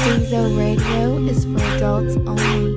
Stezo Radio is for adults only.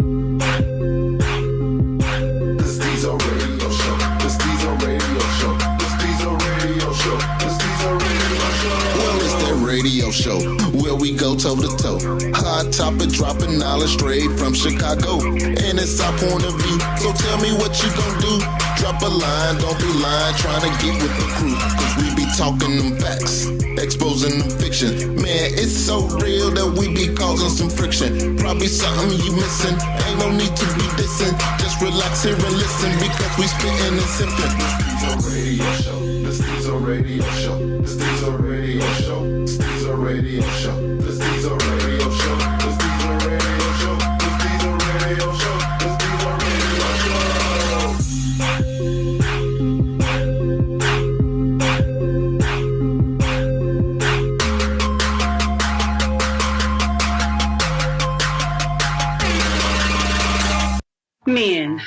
The Stezo Radio Show. The Stezo Radio Show. The Stezo Radio Show. The Stezo Radio Show. Well, it's that radio show where we go toe to toe. Hot topic, dropping knowledge straight from Chicago, and it's our point of view. So tell me what you gon' do. Drop a line, don't be lying, trying to get with the crew. Cause we be talking them facts, exposing them fiction. Man, it's so real that we be causing some friction. Probably something you missing, ain't no need to be dissing. Just relax here and listen, because we spitting and sipping. The Stezo Radio Show, the Stezo Radio Show, the Stezo Radio Show, the Stezo Radio Show, the Stezo Radio Show, the Stezo Radio Show, the Stezo Radio Show, the Stezo Radio Show. Men,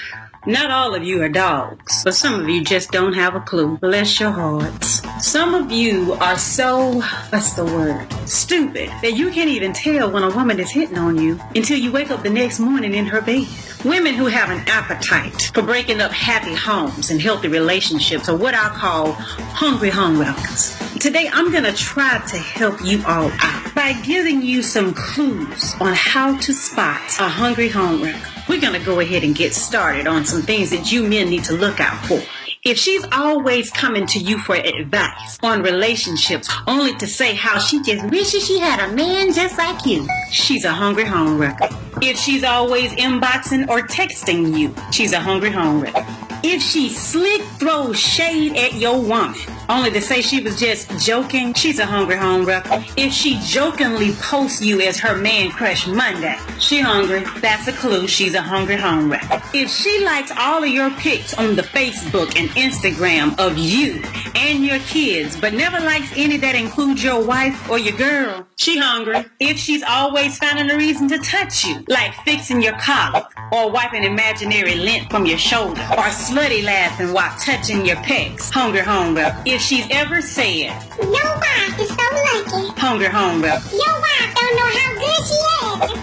not all of you are dogs, but some of you just don't have a clue. Bless your hearts. Some of you are so, what's the word, stupid, that you can't even tell when a woman is hitting on you until you wake up the next morning in her bed. Women who have an appetite for breaking up happy homes and healthy relationships are what I call hungry homewreckers. Today, I'm going to try to help you all out by giving you some clues on how to spot a hungry homewrecker. We're going to go ahead and get started on some things that you men need to look out for. If she's always coming to you for advice on relationships, only to say how she just wishes she had a man just like you, she's a hungry homewrecker. If she's always inboxing or texting you, she's a hungry homewrecker. If she slick throws shade at your woman, only to say she was just joking, she's a hungry homewrecker. If she jokingly posts you as her man crush Monday, she hungry. That's a clue. She's a hungry homewrecker. If she likes all of your pics on the Facebook and Instagram of you and your kids, but never likes any that include your wife or your girl, she hungry. If she's always finding a reason to touch you, like fixing your collar or wiping imaginary lint from your shoulder or slutty laughing while touching your pecs, hungry homewrecker. If she's ever said, your wife is so lucky, hungry homewrecker. your wife don't know how good she is,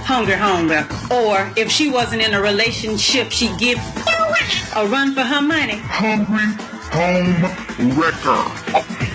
Hungry homewrecker. Or if she wasn't in a relationship, she'd give your wife a run for her money. Hungry Home Wrecker.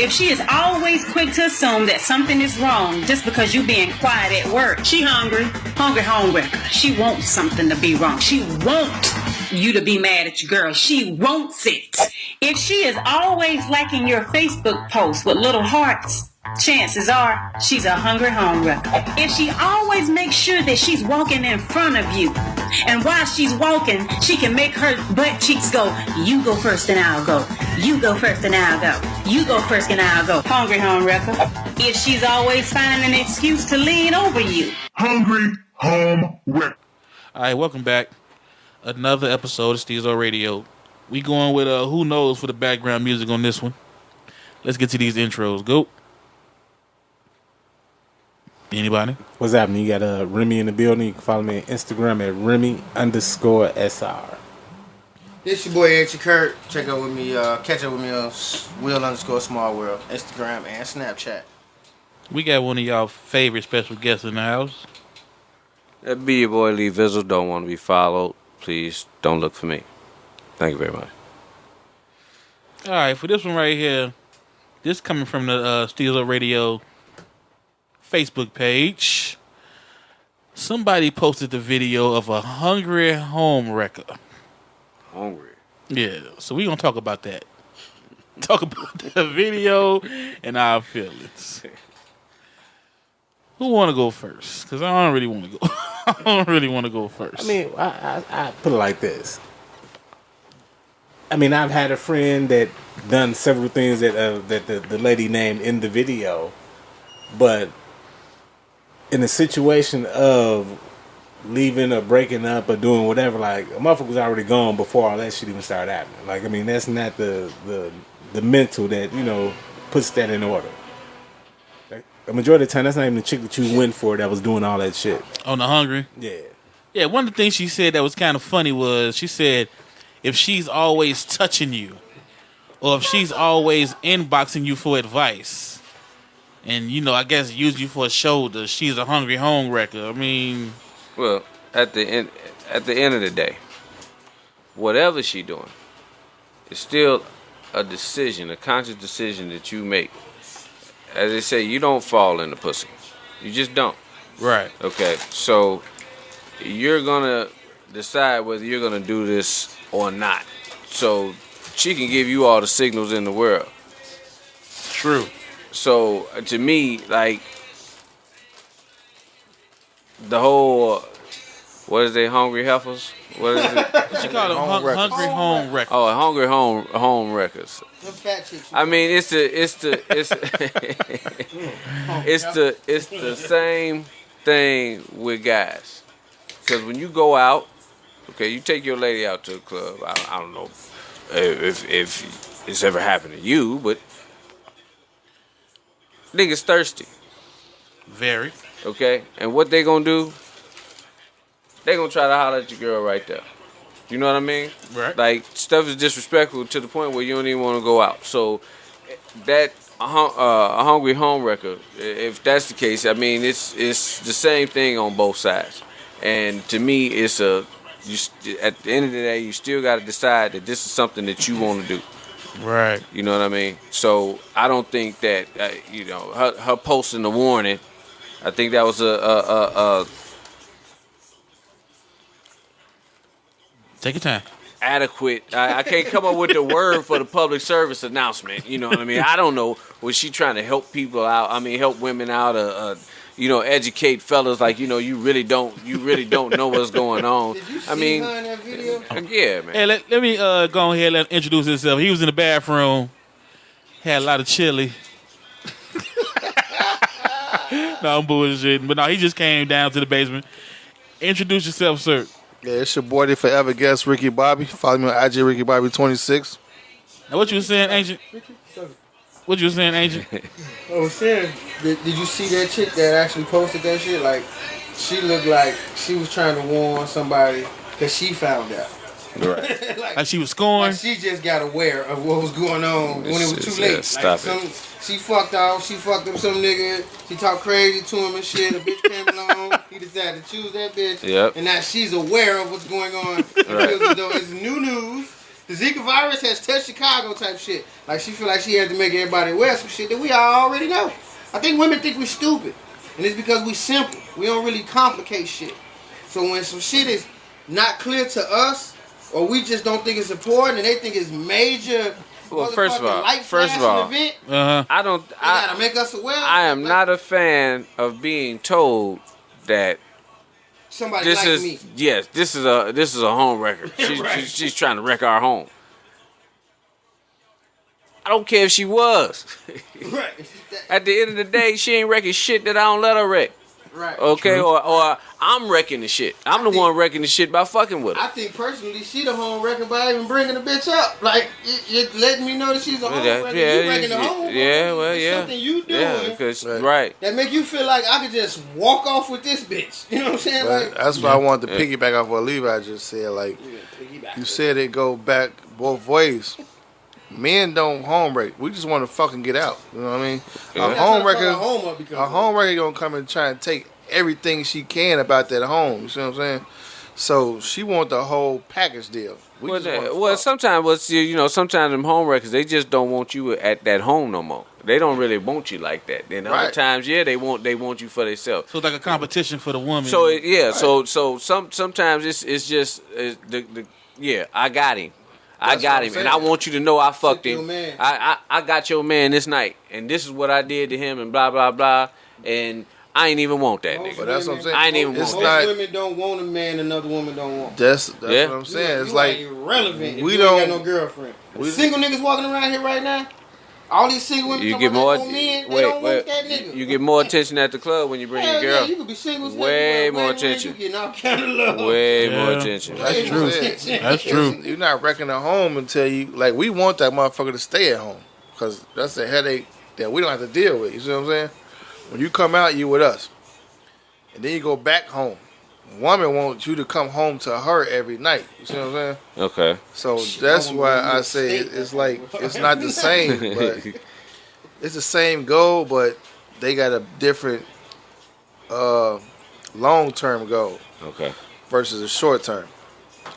If she is always quick to assume that something is wrong just because you being quiet at work, she hungry. Hungry homewrecker. She wants something to be wrong. She wants you to be mad at your girl. She wants it. If she is always liking your Facebook posts with little hearts, chances are she's a hungry homewrecker. If she always makes sure that she's walking in front of you, and while she's walking, she can make her butt cheeks go, you go first and I'll go. You go first and I'll go. You go first and I'll go. Hungry homewrecker. If she's always finding an excuse to lean over you. Hungry Home Wrecker. All right, welcome back. Another episode of Stezo Radio. We going with Who Knows for the background music on this one. Let's get to these intros. Go. Anybody? What's happening? You got Remy in the building. You can follow me on Instagram at Remy_SR. This your boy Curt. Check out with me, catch up with me on Will_SmallWorld, Instagram and Snapchat. We got one of y'all favorite special guests in the house. That be your boy LeeVizzle. Don't want to be followed. Please don't look for me. Thank you very much. All right, for this one right here, this coming from the Stezo Radio Facebook page. Somebody posted the video of a hungry home wrecker. Hungry? Yeah, so we gonna talk about that. Talk about the video and our feelings. Who want to go first? Because I don't really want to go. I don't really want to go first. I mean, I put it like this. I mean, I've had a friend that done several things that the lady named in the video, but in a situation of leaving or breaking up or doing whatever, like a motherfucker was already gone before all that shit even started happening. Like, I mean, that's not the mental that, you know, puts that in order. Like, the majority of the time, that's not even the chick that you went for that was doing all that shit. On the hungry? Yeah. Yeah, one of the things she said that was kind of funny was, she said, if she's always touching you, or if she's always inboxing you for advice, And I guess use you for a shoulder. She's a hungry home wrecker. I mean, Well, at the end of the day, whatever she doing, it's still a decision, a conscious decision that you make. As they say, you don't fall in the pussy. You just don't. right. Okay, so you're gonna decide whether you're gonna do this or not. So she can give you all the signals in the world. True. So to me, like the whole, what is they, hungry heifers? What is it? She called them hungry home wreckers. Oh, hungry home wreckers. Them fat chicks. I mean, it's the same thing with guys. Because when you go out, okay, you take your lady out to a club. I don't know if it's ever happened to you, but niggas thirsty. Very. Okay, and what they gonna do? They gonna try to holler at your girl right there. You know what I mean? Right. Like, stuff is disrespectful to the point where you don't even want to go out. So that a hungry home wrecker, if that's the case, I mean it's the same thing on both sides. And to me, it's at the end of the day, you still got to decide that this is something that you want to do. Right. You know what I mean? So I don't think that her posting the warning. I think that was a Take your time. adequate. I can't come up with the word for the public service announcement. You know what I mean? I don't know. Was she trying to help people out? I mean, help women out? Educate fellas like you really don't know what's going on. Did you see her in that video? Yeah, man. Hey, let me go ahead and introduce himself. He was in the bathroom, had a lot of chili. No, I'm bullshitting. But no, he just came down to the basement. Introduce yourself, sir. Yeah, it's your boy, the forever guest, Ricky Bobby. Follow me on IG, Ricky Bobby 26. Now, what you was saying, Ancient? What you was saying, Ancient? I was saying, did you see that chick that actually posted that shit? Like, she looked like she was trying to warn somebody because she found out. Right. Like she was scoring. Like she just got aware of what was going on when it was too late. Stop it. She fucked off. She fucked up some nigga. She talked crazy to him and shit. A bitch came along. He decided to choose that bitch. Yep. And now she's aware of what's going on. It feels as though it's new news. The Zika virus has touched Chicago type shit. Like she feel like she had to make everybody aware of some shit that we all already know. I think women think we're stupid. And it's because we simple. We don't really complicate shit. So when some shit is not clear to us, or we just don't think it's important, and they think it's major. Well, first of all, event, I gotta make us aware. I am not a fan of being told that somebody this like is me. Yes, this is a home wrecker. She's trying to wreck our home. I don't care if she was. Right. At the end of the day, she ain't wrecking shit that I don't let her wreck. Right. Okay, or I'm wrecking the shit. I'm the one wrecking the shit by fucking with her. I think personally, she the home wrecker by even bringing the bitch up. Like, it letting me know that she's a home wrecker. You wrecking the home. Yeah, well, it's yeah. something you doing. Yeah, because right. That make you feel like I could just walk off with this bitch. You know what I'm saying? But that's why I wanted to piggyback off what Levi just said. Like, you said it go back both ways. Men don't home wreck. We just want to fucking get out. You know what I mean? Yeah. A home wrecker gonna come and try and take everything she can about that home. You see what I'm saying? So she want the whole package deal. Sometimes them home wreckers, they just don't want you at that home no more. They don't really want you like that. Then other times, they want you for themselves. So it's like a competition for the woman. So sometimes it's just I got him. I got him, and I want you to know I fucked him. I got your man this night, and this is what I did to him, and blah blah blah. And I ain't even want that nigga. But that's what I'm saying. I ain't even Most want that. women don't want a man another woman don't want. That's what I'm saying. It's like irrelevant. We if you don't ain't got no girlfriend. Single niggas walking around here right now. All these single women You talking get more. about men, they don't want that nigga. You get more attention at the club when you bring your girl. Yeah, you could be single. Way more attention. You getting all kind of love. Way more attention. That's true. That's true. You're not wrecking a home until you like. We want that motherfucker to stay at home because that's a headache that we don't have to deal with. You see what I'm saying? When you come out, you with us, and then you go back home. Woman wants you to come home to her every night. You see what I'm saying? Okay. So that's why I say it's like it's not the same, but it's the same goal. But they got a different long-term goal Okay. versus a short-term.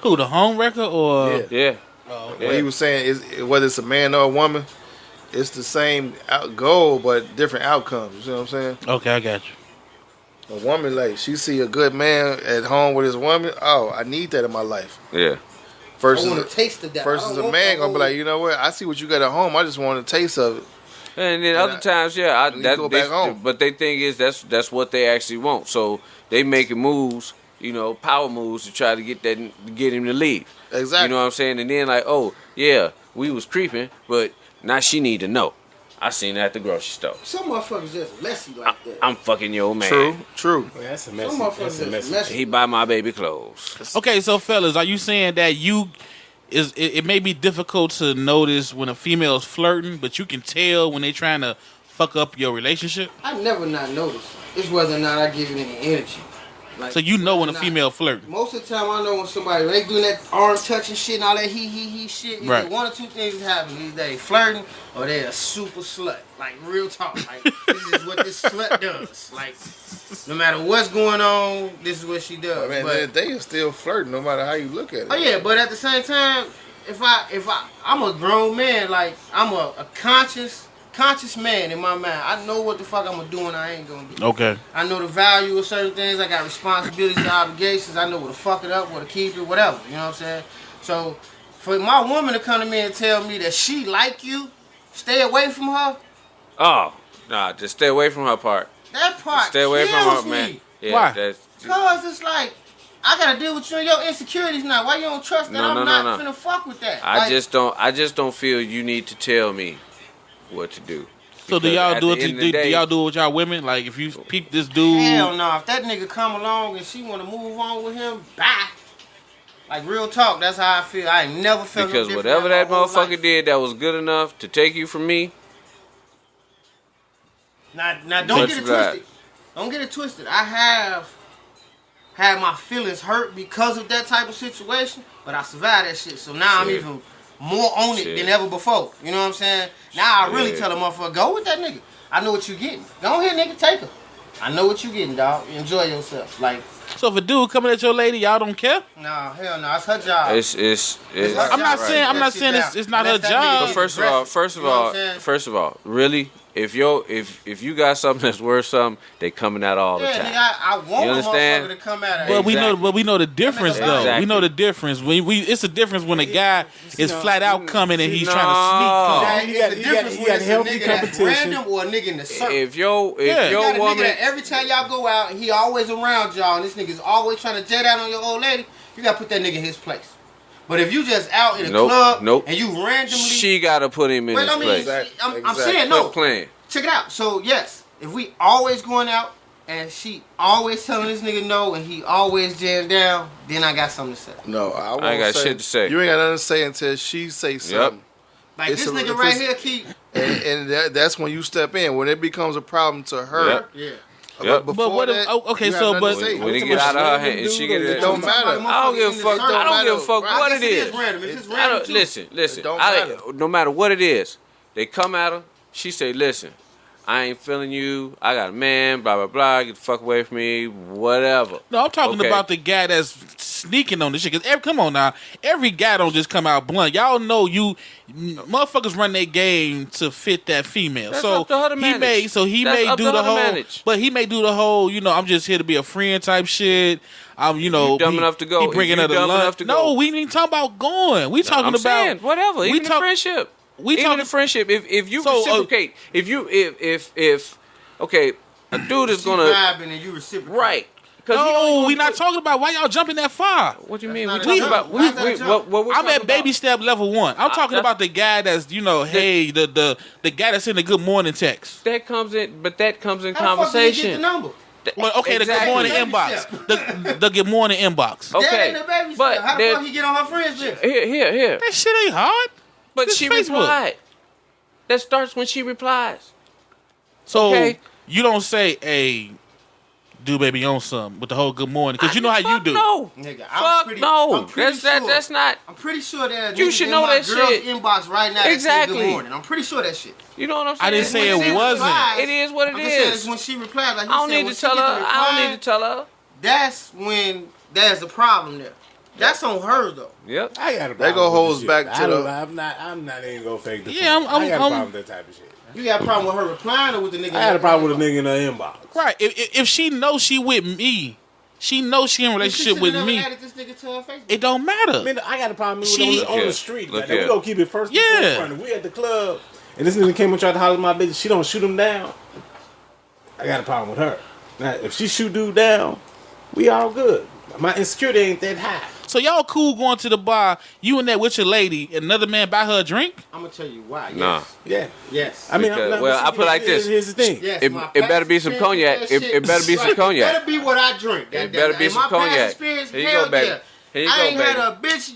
Who, the home wrecker or? Yeah. Yeah. What he was saying is whether it's a man or a woman, it's the same goal but different outcomes. You see what I'm saying? Okay, I got you. A woman, like, she see a good man at home with his woman. Oh, I need that in my life. Yeah. I want a taste of that. Versus a man gonna be like, you know what? I see what you got at home. I just want a taste of it. And then other times, yeah, go back home. But they think is that's what they actually want. So they making moves, power moves to try to get him to leave. Exactly. You know what I'm saying? And then like, oh yeah, we was creeping, but now she need to know. I seen that at the grocery store. Some motherfuckers just messy like that. I'm fucking your man. True. Well, that's a Some messy. motherfuckers That's a just messy. messy. He buy my baby clothes. Okay, so fellas, are you saying that it may be difficult to notice when a female is flirting, but you can tell when they trying to fuck up your relationship? I never not notice. It's whether or not I give it any energy. Like, So you know when a not. female flirting. Most of the time, I know when somebody, when they doing that arm touching shit and all that he shit. Either Right. one or two things is happening. Either they flirting or they a super slut. Like, real talk. Like, this is what this slut does. Like, no matter what's going on, this is what she does. I mean, But- they are still flirting no matter how you look at it. Oh yeah, but at the same time, if I'm a grown man, like I'm a conscious man in my mind. I know what the fuck I'm gonna do and I ain't gonna do. Okay. I know the value of certain things. I got responsibilities and obligations. I know where to fuck it up, where to keep it, whatever. You know what I'm saying? So for my woman to come to me and tell me that she like you, stay away from her. Oh, nah, just stay away from her part. That part Stay away from kills her, man. me. Yeah, Why? That's, Cause it's like I gotta deal with you and your insecurities now. Why you don't trust that? No, I'm no, not no. finna fuck with that. I Like, just don't feel you need to tell me what to do. So do Because y'all at do the it? end of Do the day- y'all do it with y'all women? Like if you peep this dude, Hell no. If that nigga come along and she wanna move on with him, bye. Like real talk, that's how I feel. I ain't never felt no Because different whatever in that my whole motherfucker life. did that was good enough to take you from me, Now don't Touch get it that. twisted. Don't get it twisted. I have had my feelings hurt because of that type of situation, but I survived that shit. So now I'm Shit. even more on it Shit. than ever before. You know what I'm saying? Now I really Shit. tell a motherfucker, go with that nigga. I know what you getting. Go ahead, nigga, take her. I know what you getting, dog. Enjoy yourself. Like, so if a dude coming at your lady, y'all don't care. nah, hell no, it's her job. it's I'm not saying it's not her job. But first of all, really, if you got something that's worth something, they coming out all the Yeah, time. nigga, I want You a understand? motherfucker to come at her. But Exactly. we know the difference though. Exactly. We know the difference. It's a difference when a guy is flat out coming and he's trying to Now, sneak. You got- it's the you got- difference you when got it's a healthy nigga that's competition. random or a nigga in the circle. If your Yeah. You got a nigga woman, that every time y'all go out and he always around y'all and this nigga's always trying to jet out on your old lady, you gotta put that nigga in his place. But if you just out in a club and you randomly she gotta put him in Wait, his I mean, place. I'm saying no. Quit playing. Check it out. So yes, if we always going out and she always telling this nigga no and he always jammed down, then I got something to say. No, I ain't got shit to say. You ain't got nothing to say until she say something. Like It's this a- nigga if right it's- here keep. And that's when you step in. When it becomes a problem to her. Yep. Yeah. Yep. Before But what if- that, okay, you have so, nothing but- to say. When it get out of her hand, and she get It it. don't matter. I don't give a fuck. I don't give a fuck Right. what I it guess it is. is random. If it's I random don't, too. listen. It don't matter. No matter what it is, they come at her. She say, "Listen, I ain't feeling you. I got a man. Blah blah blah. Get the fuck away from me. Whatever." No, I'm talking Okay. about the guy that's sneaking on this shit. Cause come on now, every guy don't just come out blunt. Y'all know motherfuckers run their game to fit that female. That's so up to her to manage. he That's may up do to the her to whole, manage. but he may do the whole. I'm just here to be a friend type shit. You dumb enough to go. He If bringing you her to dumb lunch. enough to No, go. we ain't talking about going. We talking I'm about saying, whatever. we Even talk- a friendship. we Even talking- a friendship. If you So, reciprocate, if okay, a dude is She gonna vibing and you reciprocate. right. Because No, we not talking about why y'all jumping that far. What do you mean? We That's talking not a about jump. Why is that a jump? what we're I'm talking at baby about. step level 1. I'm talking that's- about the guy that's hey the guy that's in the good morning text. That comes in, but that comes in How the fuck did he get the conversation. number? Well, okay, the good Exactly. morning Baby inbox. step. The good morning inbox. That Okay, ain't the baby but step. How the there- fuck he get on her friends list? Here. That shit ain't hard. But It's she Facebook. replied. That starts when she replies. So Okay. you don't say, "Hey, do baby on something with the whole good morning? Because you know how you do. No. Nigga, Fuck no. That's not. I'm pretty sure that You should know that girl's shit. Inbox right now. Exactly. Good morning. I'm pretty sure that shit. You know what I'm saying? I didn't say When it she wasn't. replies, It is what it I'm just saying, is. it's when she replies, like I don't need to tell her. I don't need to tell her. That's when there's a problem there. That's on her though. Yep. I got a problem. They go with holds this back shit. to the. I'm not even gonna fake the. Yeah, phone. I got a I'm- problem with that type of shit. You got a problem with her replying or with the nigga? I had a problem with a nigga in the inbox. Right. If she knows she with me, she knows she in a relationship with me. Added this nigga to her Facebook. It don't matter. I mean, I got a problem with She- it on Look the street. here. Like, we gonna keep it first. and Yeah. forefront. We at the club, and this nigga came and tried to holler at my bitch. She don't shoot him down. I got a problem with her. Now, if she shoot dude down, we all good. My insecurity ain't that high. So y'all cool going to the bar, you in there with your lady, and another man buy her a drink? I'm gonna tell you why. Yes. Nah. Yeah. Yes. I mean, Because- I'm well, I put it like this. Here's the thing. Yes, It my better be some past cognac. experience, It better be some right. cognac. It better be what I drink. It better be In some my cognac. past experience, Here you hell go, baby. yeah. Here you I go, ain't had baby. a bitch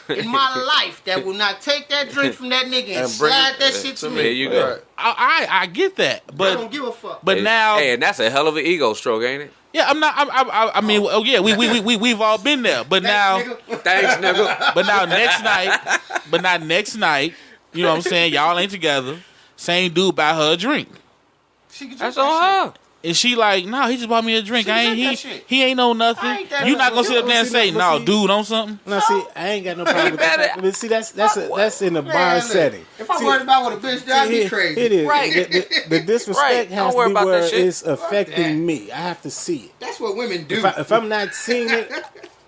yet in my life that will not take that drink from that nigga and And bring slide it that shit to me. Here you go. Right. I get that, I but don't give a fuck. but now, Hey, and that's a hell of an ego stroke, ain't it? yeah, I'm not. I mean, oh yeah, we've all been there, but now, Thanks, nigga. but now next night, you know what I'm saying? Y'all ain't together. Same dude buy her a drink, That's on her. and she like, no, he just bought me a drink. She I ain't drink that shit. he ain't know I nothing. ain't that You not gonna nigga. sit up there and See, say, but no, see- dude, on something. Now, see, I ain't got no problem with that. But see, that's in a bar setting. If I'm See, worried about what a bitch does, I'd be it- crazy. It is. Right. The disrespect Right. Don't has worry to be about that where shit. it's affecting me. I have to see it. That's what women do. If I'm not seeing it,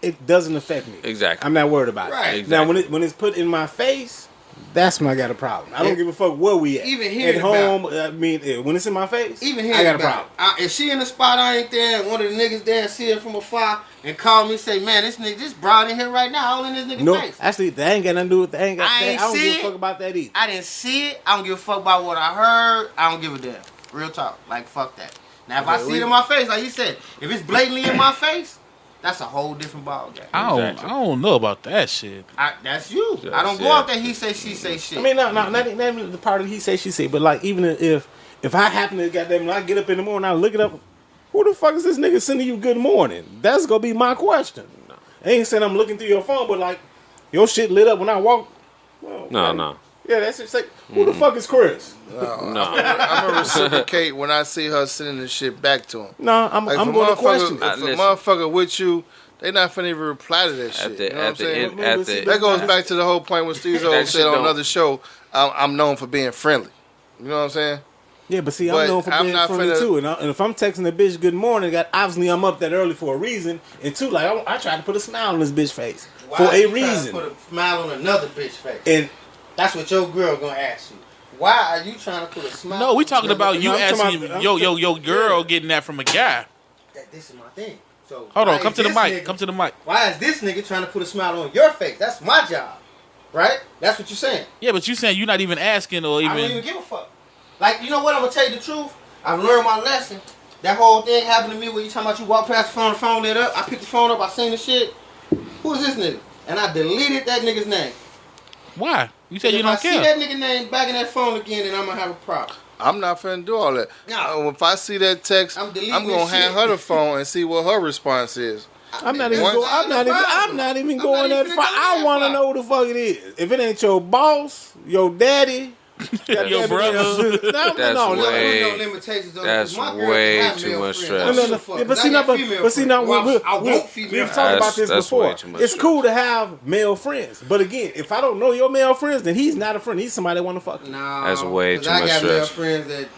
it doesn't affect me. Exactly. I'm not worried about Right. it. Now, when it's put in my face, that's when I got a problem. I don't give a fuck where we at. Even hearing at home, I mean, when it's in my face, Even here, I got a problem. If she in the spot, I ain't there, and one of the niggas there see her from afar and call me, say, man, this nigga, this broad in here right now, all in this nigga's No, face. actually, that ain't got nothing to do with that. I don't see give it. a fuck about that either. I didn't see it. I don't give a fuck about what I heard. I don't give a damn. Real talk. Like, fuck that. Now, if I see it in my face, like you said, if it's blatantly in my face, that's a whole different ball game. I don't know about that shit. That's you. Yes, I don't go yeah. out there, he say, she say shit. I mean, not even the part of he say, she say, but like, even if I happen to goddamn, when I get up in the morning, I look it up, who the fuck is this nigga sending you good morning? That's gonna be my question. I ain't saying I'm looking through your phone, but like, your shit lit up when I walk. Well, No. Yeah, that's just like, who the fuck is Chris? No. I'm gonna reciprocate when I see her sending the shit back to him. No, I'm Like, going if to a question motherfucker- it. If a Listen. motherfucker with you, they not finna even reply to that shit. You know what I'm saying? That goes back to the whole point when Stezo That said shit on don't- another show, I'm known for being friendly. You know what I'm saying? Yeah, but see, But I'm known for I'm being not friendly finna- too. And if I'm texting a bitch good morning, obviously I'm up that early for a reason. And two, like, I try to put a smile on this bitch face Why for you a trying to reason. put a smile on another bitch face. And That's what your girl gonna ask you. Why are you trying to put a smile? No, we on talking another about you I'm talking asking about- your girl getting that from a guy. This is my thing. So Hold why on, come is to the this mic. nigga- Come to the mic. Why is this nigga trying to put a smile on your face? That's my job, right? That's what you're saying. Yeah, but you saying you're not even asking or I don't even. even give a fuck. Like, you know what? I'm gonna tell you the truth. I've learned my lesson. That whole thing happened to me where you talking about you walk past the phone lit up. I picked the phone up, I seen the shit. Who is this nigga? And I deleted that nigga's name. Why? You said you If don't I see care. that nigga name back in that phone again, then I'm gonna have a problem. I'm not finna do all that. No. If I see that text, I'm deleting I'm gonna this hand shit. her the phone and see what her response is. I'm not even Once- going. I'm not even going that far. I want to know who the fuck it is. If it ain't your boss, your daddy, Your brother. No, way- no limitations on that's it, 'cause my girl way can have too male much friends. stress. I No, don't no, give a no. fuck. Yeah, but I see, got now, female but see, now, friends. I want female we've talked friends. about this That's before. way too much It's stress. cool to have male friends, but again, if I don't know your male friends, then he's not a friend. He's somebody I want to fuck. Nah, That's way 'cause too I much got male stress. friends that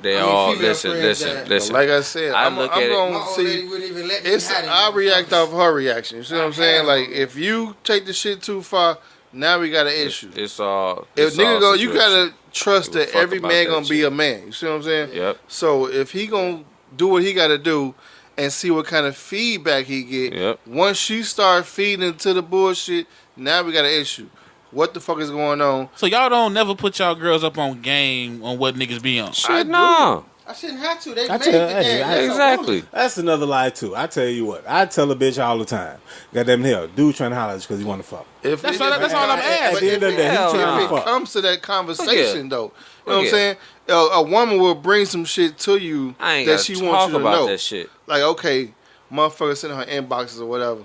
They I mean, all female listen. friends that Like I said, I I'm look at it- gonna my old lady see. wouldn't even let me It's have them I react motherfuckers. off her reaction. You see what I'm I saying? have Like them. if you take the shit too far, now we got an issue. It's all. If It's nigga all go, you situation. gotta trust Give a that fuck every about man that gonna be shit. a man. You see what I'm saying? Yep. So if he gonna do what he gotta do and see what kind of feedback he get, Yep. once she start feeding into the bullshit, now we got an issue. What the fuck is going on? So y'all don't never put y'all girls up on game on what niggas be on. Shit, no. I shouldn't have to. They I made tell- the hey, game. I- Exactly. That's another lie too. I tell you what, I tell a bitch all the time. Goddamn hell, dude trying to holler because he want to fuck. If That's it- all- that's all I'm but asking. At the end of the day, he Hell trying no. to If it fuck. comes to that conversation, though, you know what I'm Yeah. saying? A woman will bring some shit to you I ain't that gotta she talk wants you to about know. that shit. Like, okay, motherfucker sending her inboxes or whatever.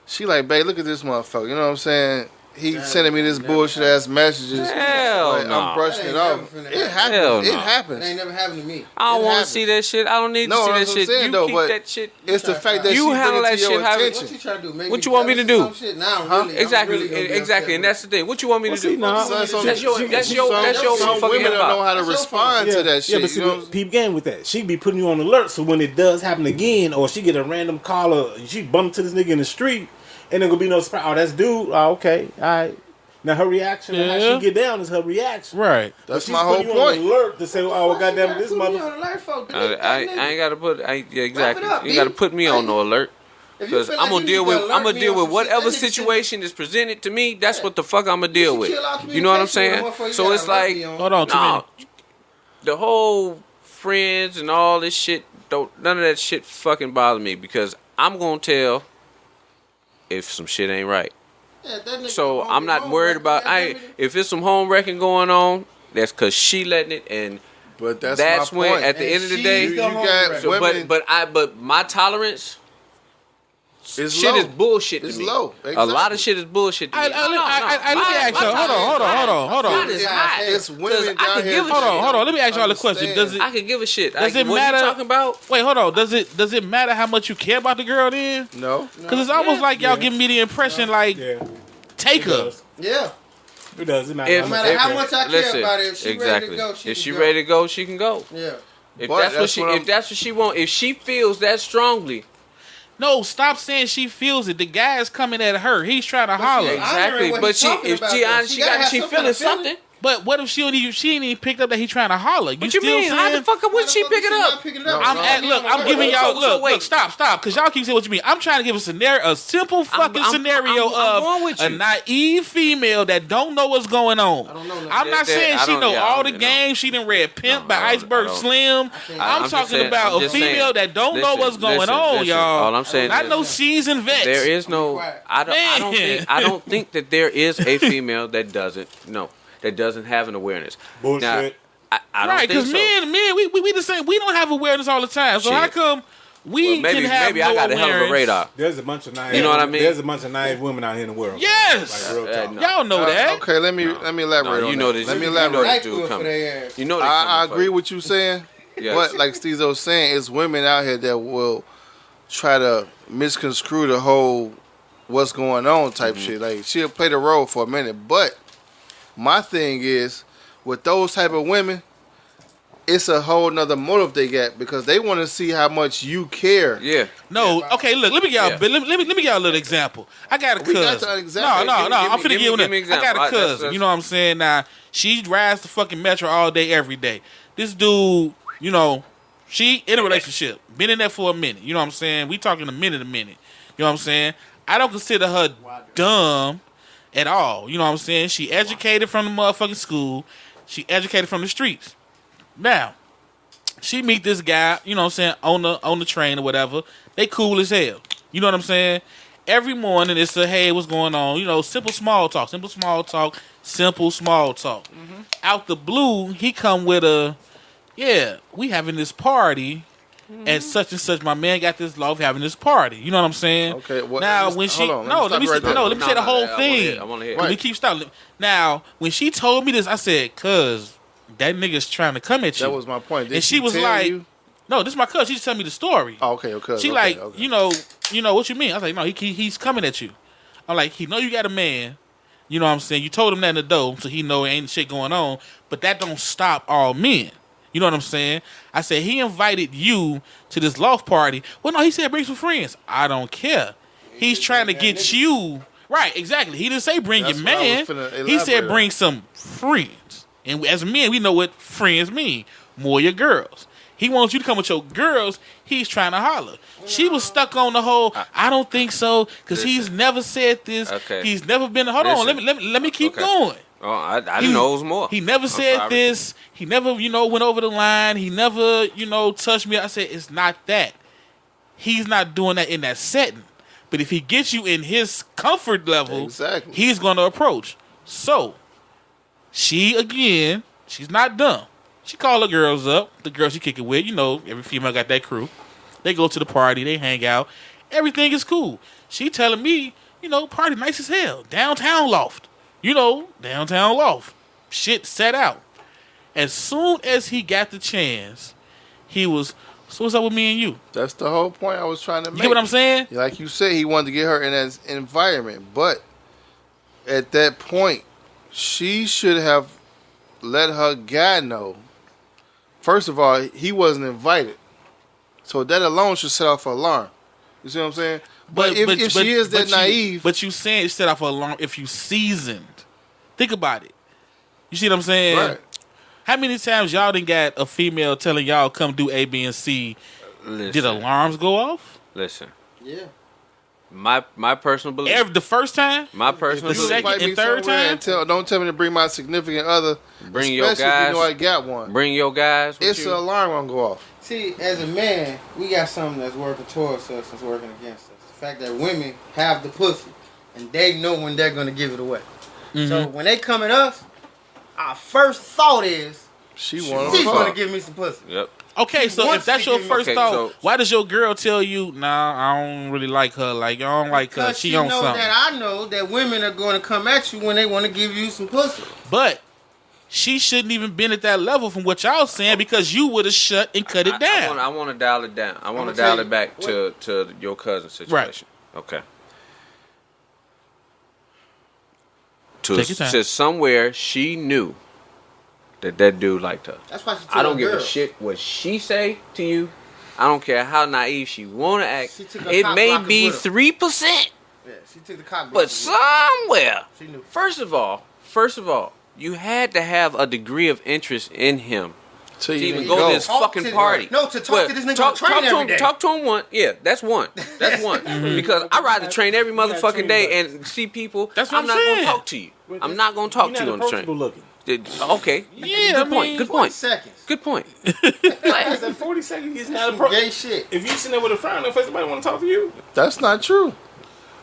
She like, babe, look at this motherfucker. You know what I'm saying? He sending me this bullshit ass messages. Hell like, no. I'm brushing That it ain't off. never finna It happen. happens. Hell It no. It happens. ain't never happened to me. I don't It want to happens. see that shit. I don't need to No, see that's that what I'm shit. saying, You though, keep but that shit. It's the fact that You she handle bring it that to your shit how it- attention. What you trying to do? Make What me you want me to jealous or do? some shit? Now I'm really, Exactly, I'm really gonna be exactly, and upset that's the thing. What you want me to See, do? nah, Some That's your women motherfucking don't know inbox. how to respond to that shit. Yeah, but see, you know? peep game with that. She be putting you on alert, so when it does happen again, or she get a random call, or she bump to this nigga in the street, and there gonna be no surprise. Oh, that's dude. Oh, okay, all right. Now her reaction and how Yeah. she get down is her reaction. Right. But That's she's my whole putting you on point. alert to say, oh, Why goddamn, you this gotta put me motherfucker. on alert for? I ain't got to put. Yeah, exactly. up, You got to B. put me on no alert. If you Because feel I'm like gonna you deal need to with alert me on some shit, whatever that nigga shouldn't- situation is presented to me. That's what the fuck I'm gonna deal You with. chill out You know what I'm saying? communication with a motherfucker, So you it's gotta alert like, me on. Hold on, 2 no, minutes. the whole friends and all this shit. None of that shit fucking bother me because I'm gonna tell if some shit ain't right. Yeah, that nigga So won't I'm be not home, worried right? about. Goddamn it. If it's some home wrecking going on, that's because she letting it, and But that's that's my when point. at the And end of the she's day. the you home got wrecker. So, women. but my tolerance. It's Shit low. is bullshit It's to me. low. A lot Exactly. of shit is bullshit to me. Let me ask y'all. Hold on. Mine is hot. It's women Because I down could here. give a that shit. Hold on. Let me ask y'all a understand. question. Does it I could give a shit. Does it what matter? you talking about? wait? Hold on. Does it matter how much you care about the girl then? No. Because it's almost like y'all giving me the impression like Yeah, take it her. does. Yeah. It does. It matters. If- how No much matter you how care. much I care Listen, about it, if she exactly. ready to go, she If can she go. ready to go, she can go. Yeah. If But that's what that's she, what if I'm- that's what she want, if she feels that strongly, No, stop saying she feels it. The guy is coming at her. He's trying to holler. I exactly. what But he's she, talking if about, she, though. she She gotta got, have she some feeling kind of feeling. something. But what if she ain't even picked up that he's trying to holler? What you mean? How the fuck would she pick it up? I'm giving y'all So look, wait. stop, because y'all keep saying what you mean. I'm trying to give a scenario, a simple fucking scenario I'm going of with a you. naive female that don't know what's going on. I don't know nothing. I'm not saying I she don't- know yeah, I all don't the know. games. She done read Pimp No, by I don't- Iceberg I don't. Slim. I'm just talking saying- about I'm a just female saying. that don't know what's going Listen, on, y'all. All I'm saying Not is no seasoned vets. there is no. quiet. I don't Man. think. I don't think that there is a female that doesn't know. That doesn't have an awareness. Bullshit. Now, I don't Right, think because so. men, we the same. We don't have awareness all the time. So Shit. how come we Well, maybe can have maybe no I got a awareness? hell of a radar. There's a bunch of naive. You know what I mean? There's a bunch of naive women out here in the world. Yes, Like real talk. no. y'all know that. Okay, let me elaborate No, on you know that. this. Let me You know elaborate. this Right dude to it for coming. their ass. You know they I coming for agree you. with you saying, Yes. but like Stezo's saying, it's women out here that will try to misconstrue the whole what's going on type shit. Like she'll play the role for a minute, but my thing is with those type of women, it's a whole nother motive they got because they want to see how much you care. Yeah. No, okay. Look, let me get y'all. Yeah. Let me give y'all a little example. I got a We got cousin. that example. No. Give I'm me- finna give give me it. I got example. a That's- cousin. You know what I'm saying? Now she rides the fucking metro all day, every day. This dude, you know, she in a relationship, been in there for a minute. You know what I'm saying? We talking a minute. You know what I'm saying? I don't consider her dumb at all. You know what I'm saying? She educated from the motherfucking school. She educated from the streets. Now, she meet this guy, you know what I'm saying, on the train or whatever. They cool as hell. You know what I'm saying? Every morning it's a, hey, what's going on? You know, simple small talk. Out the blue, he come with a, yeah, we having this party at such and such. My man got this love having this party. You know what I'm saying? Okay, well, now when she hold on, let me stop right there. let me say the whole thing. I want to hear. We keep stopping. Now, when she told me this, I said, cuz that nigga's trying to come at you. That was my point. Did And she was tell like, you? no, this is my cousin. She just tell me the story. Oh, okay. She okay, like, okay. you know what you mean? I was like, no, he's coming at you. I'm like, he know you got a man. You know what I'm saying? You told him that in the door, so he know ain't shit going on. But that don't stop all men. You know what I'm saying? I said, he invited you to this loft party. Well, no, he said bring some friends. I don't care. He's trying to get you. Right, exactly. He didn't say bring That's your what I man. was finna He said elaborate bring some friends. And as men, we know what friends mean. More your girls. He wants you to come with your girls. He's trying to holler. She was stuck on the whole, I don't think so, because he's never said this. Okay. He's never been. Hold on, Listen. let me keep Okay. going. Oh, I didn't know it was more. He never said this. He never, went over the line. He never, touched me. I said, it's not that. He's not doing that in that setting. But if he gets you in his comfort level, exactly, he's going to approach. So, she's not dumb. She called the girls up. The girls she kick it with, every female got that crew. They go to the party. They hang out. Everything is cool. She telling me, party nice as hell. Downtown loft. Downtown loft. Shit set out. As soon as he got the chance, he was, so what's up with me and you? That's the whole point I was trying to make. You get what I'm saying? Like you said, he wanted to get her in that environment. But at that point, she should have let her guy know. First of all, he wasn't invited. So that alone should set off an alarm. You see what I'm saying? But if she is that naive. But you saying it set off an alarm if you seasoned. Think about it. You see what I'm saying? Right. How many times y'all done got a female telling y'all come do A, B, and C? Listen, did alarms go off? Listen. Yeah. My personal belief. The first time? My personal belief. The second and third time? Don't tell me to bring my significant other. Bring your guys. If you know I got one. Bring your guys. It's an alarm gonna go off. See, as a man, we got something that's working towards us that's working against us. The fact that women have the pussy and they know when they're gonna give it away. Mm-hmm. So when they come at us, our first thought is she's gonna give me some pussy. Yep. Okay, so if that's your first thought, so why does your girl tell you, nah, I don't really like her, like, I don't like her, she on something? That I know that women are going to come at you when they want to give you some pussy. But she shouldn't even been at that level from what y'all saying because you would have shut and cut it down. I want to dial it down. I want to dial it back to your cousin situation. Right. Okay. To somewhere she knew that dude liked her. That's why she told I don't give girl. a shit what she say to you. I don't care how naive she want to act. It may be 3%. Yeah, she took the cock but somewhere. She knew. First of all, you had to have a degree of interest in him to even go to this fucking party. No, to talk to this nigga on the train every day. Talk to him one. Yeah, that's one. That's one. Because I ride the train every motherfucking day and see people. That's what I'm not going to talk to you. I'm not going to talk to you on the train. Looking. Okay. Yeah, Good point. Good point. Seconds. Good point. Less than 40 seconds is not appropriate. Gay shit. If you sitting there with a frown on your face, nobody want to talk to you. That's not true.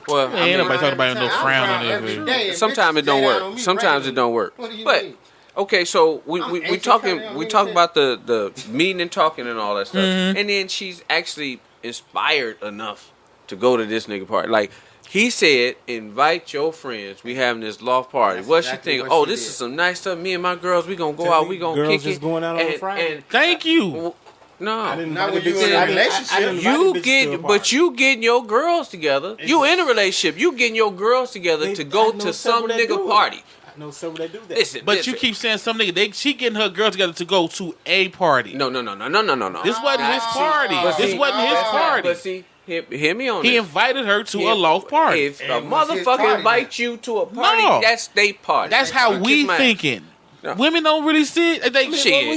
Well, ain't nobody talking about no frown on their face. Sometimes it don't work. Sometimes it don't work. But okay, so we talk about the meeting and talking and all that stuff, and then she's actually inspired enough to go to this nigga party. Like he said, invite your friends. We having this loft party. What exactly she think? Oh, this is some nice stuff. Me and my girls, we gonna go out. We gonna kick it. Going out on Friday. Thank you. No, I didn't not when you in a relationship. You getting your girls together. You in a relationship. You getting your girls together to go to some nigga party. I know several that do that. Listen, you keep saying some nigga. She getting her girls together to go to a party. No. This wasn't his party. This wasn't his party. But see, hear me on this. He invited her to a loft party. If a motherfucker invite you to a party, that's their party. That's how we thinking. No. Women don't really see it.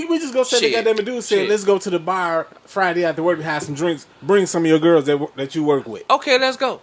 We just go say the goddamn dude said, let's go to the bar Friday after work and have some drinks. Bring some of your girls that you work with. Okay, let's go.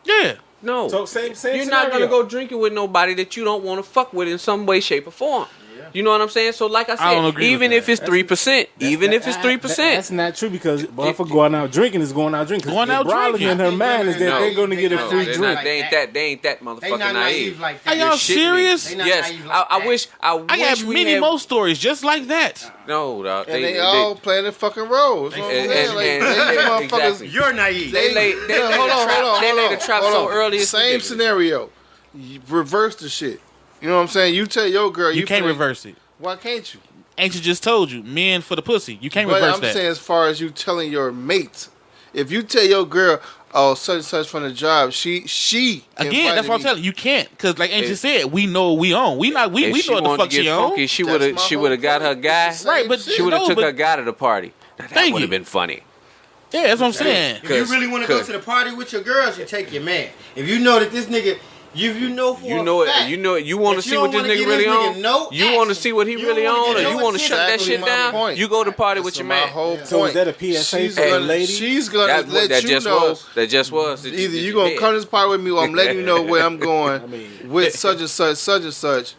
Yeah. No. So same You're scenario. not going to go drinking with nobody that you don't want to fuck with in some way, shape, or form. Yeah. You know what I'm saying? So like I said, even if it's 3%, that's not true because motherfucker going out drinking is going out drinking. Going out drinking in her mind is that they're going to get a free drink. They ain't that motherfucking naive. Like are y'all serious? Yes. I wish I have many more stories just like that. No, dog. And they all playing their fucking roles. Exactly. You're naive. They lay the trap so early. Same scenario. You reverse the shit. You know what I'm saying? You tell your girl you can't reverse it. Why can't you? Ain't you just told you, men for the pussy. You can't reverse that. But I'm saying as far as you telling your mate, if you tell your girl, oh, such and such from the job, she again, that's what I'm telling you. You can't, because like Ancient said, we know what we own. We know what the fuck she own. She would have got her guy. Right, but she would have took her guy to the party. Now, that would have been funny. Yeah, that's what I'm saying. If you really want to go to the party with your girls, you take your man. If you know that this nigga, if you know for a fact, you want to see what this nigga really on. You want to see what he really on, or you want to shut that shit down. You go to the party with your man. So is that a PSA for the lady? She's gonna let you know. That just was. Either you gonna come to this party with me, or I'm letting you know where I'm going with such and such,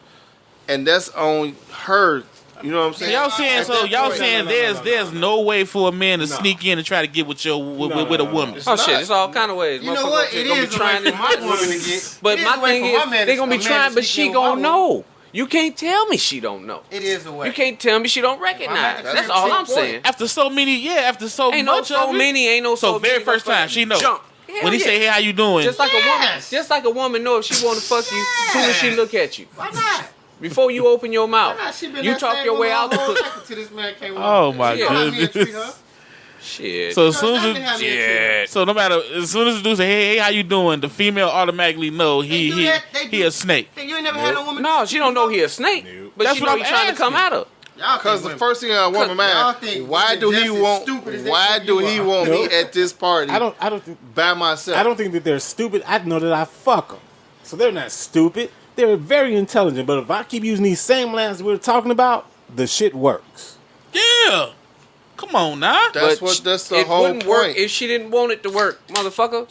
and that's on her. You know what I'm So saying? y'all saying there's no way for a man to sneak in and try to get with a woman. Oh shit, it's all kind of ways. You know what? It is trying for my woman to get. But my thing is, they gonna be trying, but she gonna know. You can't tell me she don't know. It is a way. You can't tell me she don't recognize. That's all I'm saying. After so many, after so ain't much no so of it. many, ain't no so very many, first time she know. Jump. When he say, "Hey, how you doing?" Just like a woman know if she want to fuck you as soon as she look at you. Why not? Before you open your mouth, you talk your way out the pussy. This man came oh my goodness! Shit. So as soon as so no matter as soon as the dude say, "Hey, how you doing?" the female automatically know he a snake. You ain't never had a woman. No, she don't know he a snake, but That's she what know I'm he trying to come at her. Because the first thing I want my man, why do he want me at this party? I don't think by myself. I don't think that they're stupid. I know that I fuck them, so they're not stupid. They're very intelligent. But if I keep using these same lines we're talking about, the shit works. Yeah, come on now. That's the whole wouldn't point. Work if she didn't want it to work, motherfucker.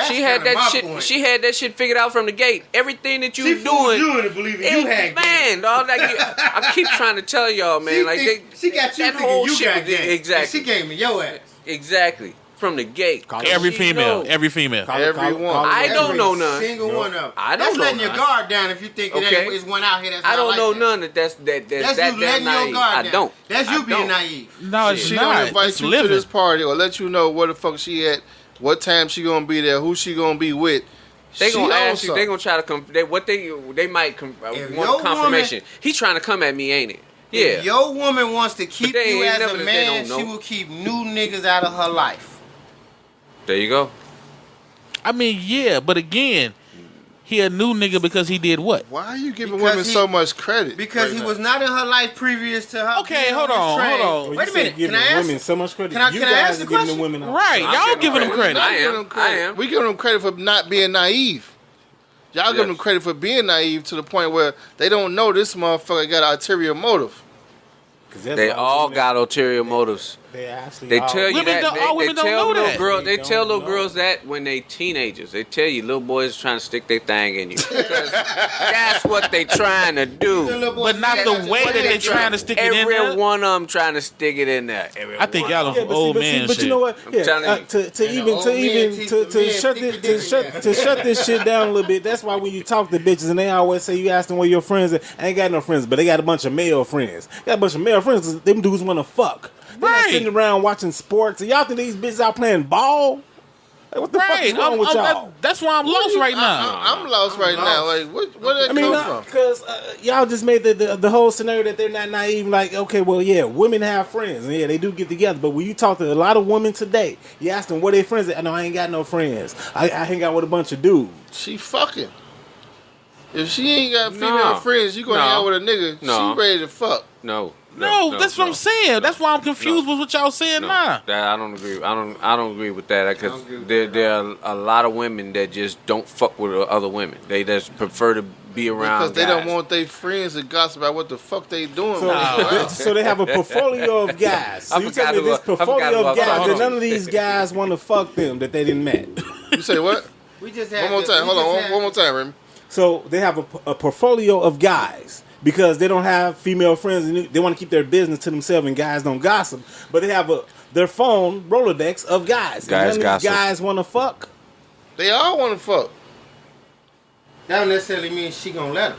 She had that shit. Point. She had that shit figured out from the gate. Everything that you doing, you into believing you had man, dog. Like, I keep trying to tell y'all, man. She got you that thinking whole you shit got game. exactly. She gave me your ass. Exactly from the gate. Every female. Everyone. I don't know none. Single one of them. I don't know. That's letting your guard down if you think it's one out here. That's I don't know that. none that's you letting your guard down. I don't. That's you being naive. No, she don't invite you to this party or let you know where the fuck she at, what time she gonna be there, who she gonna be with. They gonna ask you. They gonna try to come. They might want confirmation. He trying to come at me, ain't it? Yeah. If your woman wants to keep you as a man, she will keep new niggas out of her life. There you go. I mean, yeah, but again, he a new nigga because he did what? Why are you giving women so much credit? Because he was not in her life previous to her. Okay, hold on. Wait a minute. Can I ask? Women so much credit. Can I guys ask the are giving question? the women Right, y'all giving them credit. I am. We give them credit for not being naive. Y'all give them credit for being naive to the point where they don't know this motherfucker got an ulterior motive. They all got ulterior motives. They tell you that. Women don't know that. They tell little girls that when they teenagers. They tell you little boys trying to stick their thing in you. That's what they trying to do. But not the way that they trying to stick it in there. Every one of them trying to stick it in there. I think y'all are old man But shit. you know what? Yeah, to shut this shit down a little bit. That's why when you talk to bitches and they always say you ask them where your friends are. I ain't got no friends, but they got a bunch of male friends. Got a bunch of male friends because them dudes want to fuck. They're not sitting around watching sports. And y'all think these bitches out playing ball? Like, what the fuck is wrong with y'all? That's why I'm lost right now. I'm lost right now. Like, where did that come from? Because y'all just made the whole scenario that they're not naive. Like, okay, well, yeah, women have friends. And yeah, they do get together. But when you talk to a lot of women today, you ask them where they friends at. No, I ain't got no friends. I hang out with a bunch of dudes. She fucking. If she ain't got female friends, you gonna hang out with a nigga. She ready to fuck. No, that's what I'm saying. That's why I'm confused with what y'all saying now. That I don't agree. I don't agree with that because there are a lot of women that just don't fuck with other women. They just prefer to be around because they don't want their friends to gossip about what the fuck they doing. So they have a portfolio of guys. So you tell me this portfolio of guys that none of these guys want to fuck them that they didn't met. You say what? We just had one more time. Hold on, one more time, Remy. So they have a portfolio of guys. Because they don't have female friends and they want to keep their business to themselves and guys don't gossip. But they have their phone Rolodex of guys. Guys gossip. Guys want to fuck. They all want to fuck. That don't necessarily mean she gonna let them.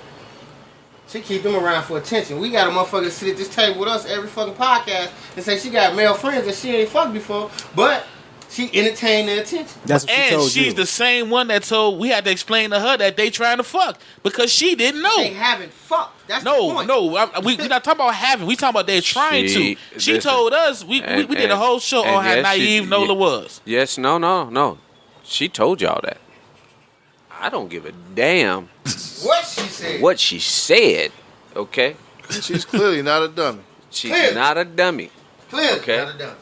She keep them around for attention. We got a motherfucker sit at this table with us every fucking podcast and say she got male friends that she ain't fucked before, but she entertained their attention. That's what she told she's you. The same one that told we had to explain to her that they trying to fuck because she didn't know. They haven't fucked. That's the point. We not talking about having. We talking about they're trying to. She told us we did a whole show on how naive Nola was. Yes, no. She told y'all that. I don't give a damn what she said. Okay. She's clearly not a dummy. She's not a dummy. Clearly okay? not a dummy.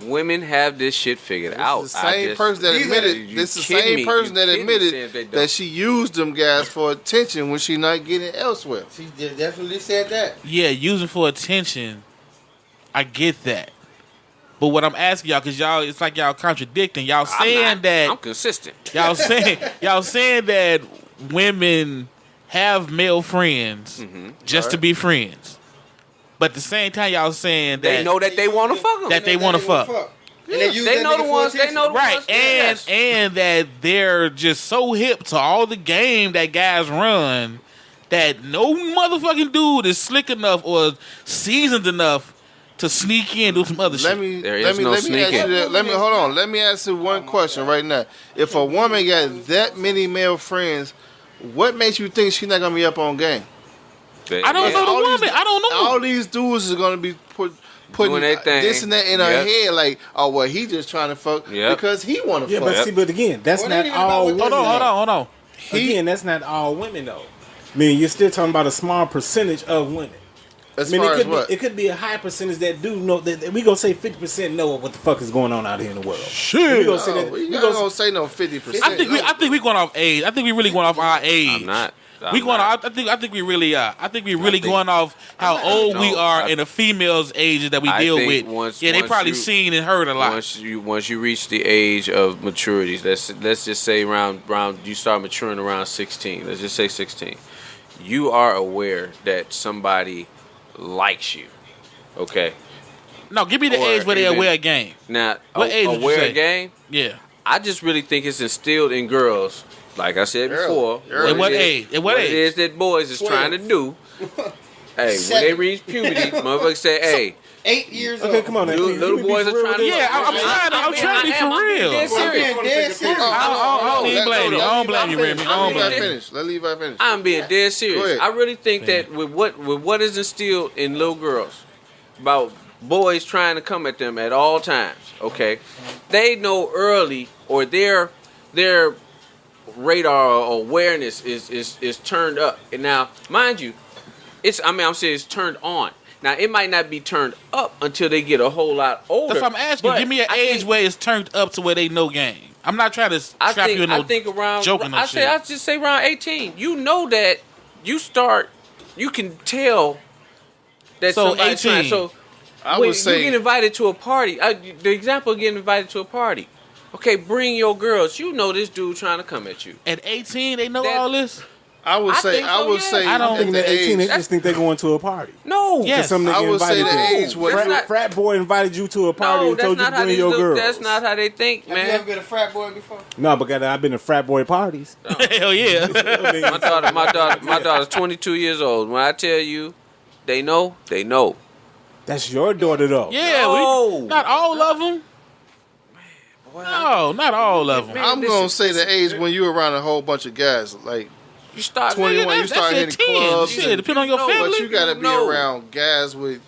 Women have this shit figured out. This is the same person that admitted. This is the same person that admitted that she used them guys for attention when she not getting it elsewhere. She definitely said that. Yeah, using for attention. I get that, but what I'm asking y'all, because y'all, it's like y'all contradicting. I'm consistent. Y'all saying that women have male friends just to be friends. But at the same time, y'all saying that They know that they want to fuck them. that they want to fuck. And they use They that know the nigga for ones. They attention. know the Right, ones. and Yes. and that they're just so hip to all the game that guys run that no motherfucking dude is slick enough or seasoned enough to sneak in and do some other shit. There let is me no ask you sneaking. that. Hold on. Let me ask you one question right now. If a woman got that many male friends, what makes you think she's not gonna be up on game? I don't know the All woman. these- I don't know. All these dudes is gonna be putting Doing their thing. this and that in her Yep. head, like, oh well, he just trying to fuck Yep. because he want to Yeah, fuck. but see, but again, that's Well, it not ain't even about all what women. they Hold on. Again, that's not all women though. I mean, you're still talking about a small percentage of women. As I mean, far it as could what? be it could be a high percentage that do know that we gonna say 50% know what the fuck is going on out here in the world. Shit. We gonna say Oh, that. you We not gonna gonna say no 50%. I think we going off age. I think we really going off our age. I'm not. We going off. I think we really going off how old we are in the females' ages that we I deal think with. once- They once probably you- seen and heard a lot. Once you reach the age of maturity, let's just say around you start maturing around 16. Let's just say 16. You are aware that somebody likes you. Okay. No, give me the Or age where they're even- aware of game. Now, What age would you aware say? game. Yeah. I just really think it's instilled in girls. Like I said before, Early. At what it is- age? At what It age? is that boys is 12. trying to do. Hey, when they reach puberty, motherfuckers say, "Hey, 8 years Okay, old. come on. Now. little, Can little we be boys for are real trying to." with this? Yeah, I'm trying to be for real. Dead I'm serious. being dead serious. I don't even blame you. I don't blame you, Remy. I don't Let blame Levi you. finish. Let Levi finish. I'm being dead Go serious. ahead. I really think that with what is instilled in little girls about boys trying to come at them at all times, okay, they know early, or their radar or awareness is turned up. And now, mind you, I'm saying it's turned on. Now it might not be turned up until they get a whole lot older. That's what I'm asking. but Give me an I age think- where it's turned up to where they know game. I'm not trying to I trap think, you in no I think around. joking no shit. I just say around 18. You know that you start. You can tell that So somebody's 18. trying. So I when would say you get invited to a party. The example of getting invited to a party. Okay, bring your girls. You know this dude trying to come at you. At 18, they know That- all this. I would I say think so, yeah. say I don't at Thinking the that 18, they age. just think they're going to a party. No. Yes. Cause some I nigga would say invited the you. age when Frat, you- frat boy invited you to a party No, and that's told you not to how bring these your dudes. girls. That's not how they think, Have you ever man. been a frat boy before? No, but I've been to frat boy parties. Hell yeah. My daughter's 22 years old. When I tell you, they know. They know. That's your daughter though. Yeah, No. not all of them. No, not all of them. I'm gonna say the age when you around a whole bunch of guys, like You start 21, you start hitting clubs. Shit, depending on your No, family. But you gotta be No. around guys with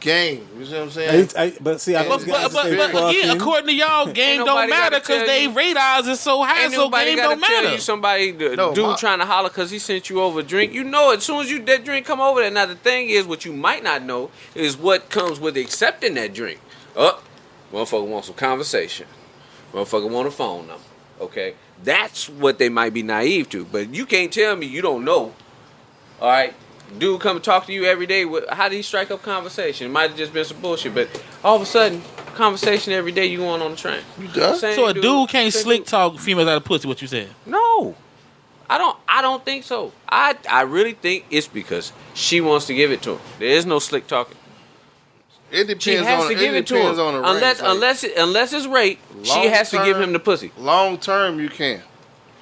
game. You see what I'm saying? But see, I But, just but, got but, to say but again, fucking. according to y'all, game don't nobody matter gotta because tell they you- radars is so high, Ain't so nobody game gotta don't tell matter. you somebody, No, dude my- trying to holler because he sent you over a drink. You know, as soon as that drink come over there. Now the thing is, what you might not know is what comes with accepting that drink. Motherfucker wants some conversation. Motherfucker want a phone number. Okay, that's what they might be naive to. But you can't tell me you don't know. All right. Dude come and talk to you every day. How did he strike up conversation? It might have just been some bullshit, but all of a sudden, conversation every day you going on the train. You done? Same So a dude can't same slick dude. talk females out of pussy, what you said. No, I don't think so. I really think it's because she wants to give it to him. There is no slick talking. It depends She has on to give it to him. on the Unless range. unless it's rape, she Long has to give term- him the pussy. Long term, you can.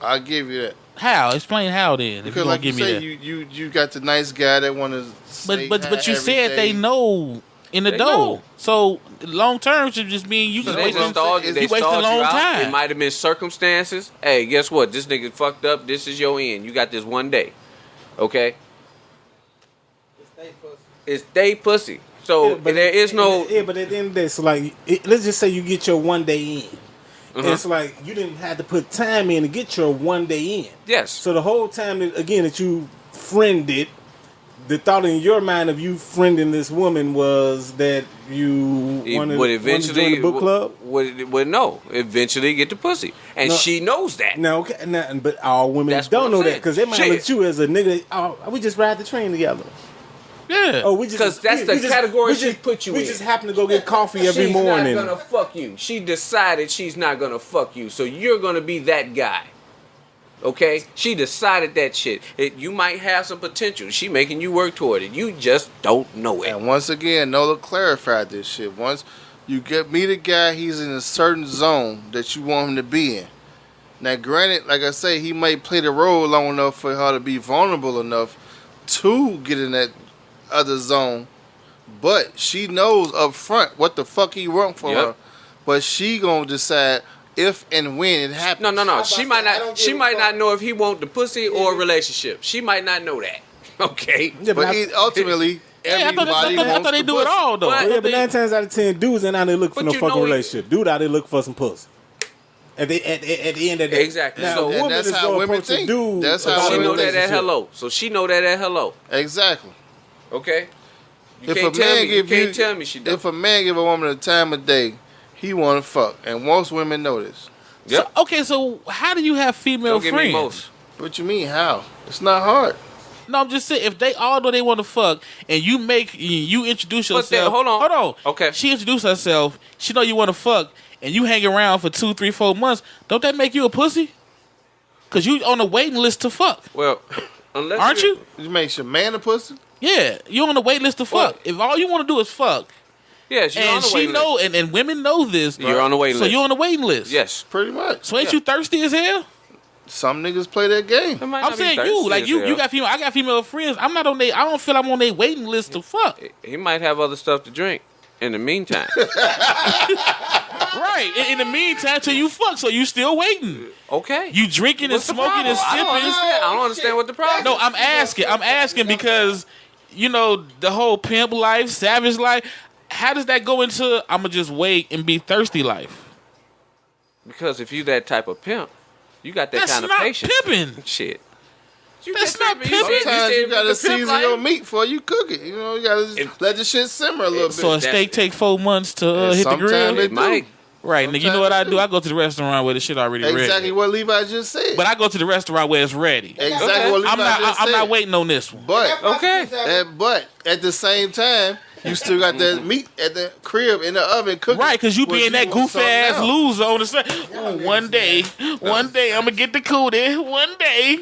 I'll give you that. How? Explain how then. If you Because gonna like you give me say, that. you got the nice guy that want to. But you said they know in the They dough. know. So long term should just mean you So just they wasting. just stalled, you they wasting stalled a long you out. time. It might have been circumstances. Hey, guess what? This nigga fucked up. This is your end. You got this one day. Okay? It's they pussy. So But there is no. Yeah, but at the end of the day, so like, let's just say you get your 1 day in. And it's like you didn't have to put time in to get your 1 day in. Yes. So the whole time that again that you friended, the thought in your mind of you friending this woman was that you wanted, would wanted to join eventually the book club. would no eventually get the pussy, and No. she knows that. No, okay, but all women That's don't what know I'm that saying. because they might Shit. look at you as a nigga. Oh, we just ride the train together. Yeah. Oh, we just 'Cause that's the category she put you we in. just happen to go get coffee every She's morning. not gonna fuck you. She decided she's not gonna fuck you, so you're gonna be that guy. Okay? She decided that shit. You might have some potential. She making you work toward it. You just don't know it. And once again, Nola clarified this shit. Once you meet a guy, he's in a certain zone that you want him to be in. Now, granted, like I say, he may play the role long enough for her to be vulnerable enough to get in that other zone, but she knows up front what the fuck he want for her. But she gonna decide if and when it happens. No. She might not. She might not know if he want the pussy or a relationship. She might not know that. Okay. Yeah, But ultimately, everybody I thought they do it all though. But 9 times out of 10, dudes ain't out there looking for no But you fucking know relationship. Dude out there looking for some pussy. At the end of the day. Exactly. Now, So- a and woman that's is how gonna women approach a think. dude That's how about She a women know that at relationship. hello. So she know that at hello. Exactly. Okay. You If can't a tell man me. You give can't tell me she don't. if a man give a woman a time of day, he want to fuck, and most women know this. Yep. So how do you have female Don't give me friends? most. What you mean? How? It's not hard. No, I'm just saying if they all know they want to fuck and you introduce But yourself. then, hold on. Okay. She introduced herself. She know you want to fuck and you hang around for 2, 3, 4 months. Don't that make you a pussy? Cause you on a waiting list to fuck, Well, unless aren't you? It makes your man a pussy. Yeah, you on the wait list to fuck. Well- If all you want to do is fuck, Yes, you're on and the she waiting know, list. and women know this. You're on the waiting so list. you're on the waiting list. Yes. Pretty much. So ain't you thirsty as hell? Some niggas play that game. It might I'm not be saying thirsty you, like as you hell. got female. I got female friends. I'm not on they. I don't feel I'm on their waiting list to fuck. He might have other stuff to drink in the meantime. Right. In the meantime, till you fuck, so you still waiting. Okay. You drinking and What's the smoking and problem? sipping. I don't understand what the problem No, is. I'm asking because you know the whole pimp life, savage life. How does that go into I'ma just wait and be thirsty life? Because if you that type of pimp, you got that That's kind of not patience. pimping. Shit. That's not pimping. Sometimes you gotta the pimp season life. your meat before you cook it. You know, you gotta just let the shit simmer a little So a bit. steak take 4 months to hit the sometimes grill. they It might. Right, nigga. You know what I do? I go to the restaurant where the shit already Exactly ready. what Levi just said. But I go to the restaurant where it's ready. Exactly Okay. what Levi I'm just said. not waiting on this one. But Okay. but at the same time, you still got that meat at the crib in the oven cooking. Right, because you What being that want goofy something ass else. loser on the side. One day I'm gonna get the cootie. One day.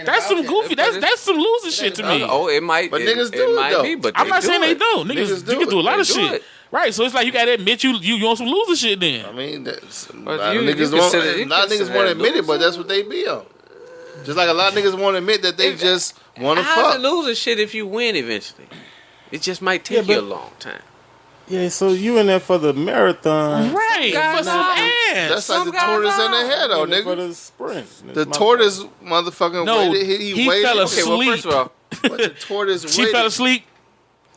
That's some goofy. That's some loser shit to me. Oh, it might. But it, niggas it do it, might though. be, but I'm not saying they it. don't. Niggas do a lot of They do shit. it. Right, so it's like you gotta admit you on some loser shit then. I mean, that's, a But lot of you niggas consider- want. you A lot of niggas consider want to that admit it, but loser? that's what they be on. Just like a lot of niggas want to admit that they just want to How's fuck. it loser shit if you win eventually? It just might take Yeah, you a but- long time. Yeah, so you in there for the marathon. Right, guys for some are. ass. That's like Some the guys tortoise in the are. head, though, You in there for nigga. the sprint. The tortoise motherfucking No, waited. He waited. fell Okay, well, asleep. first of all, But the tortoise She waited. fell asleep.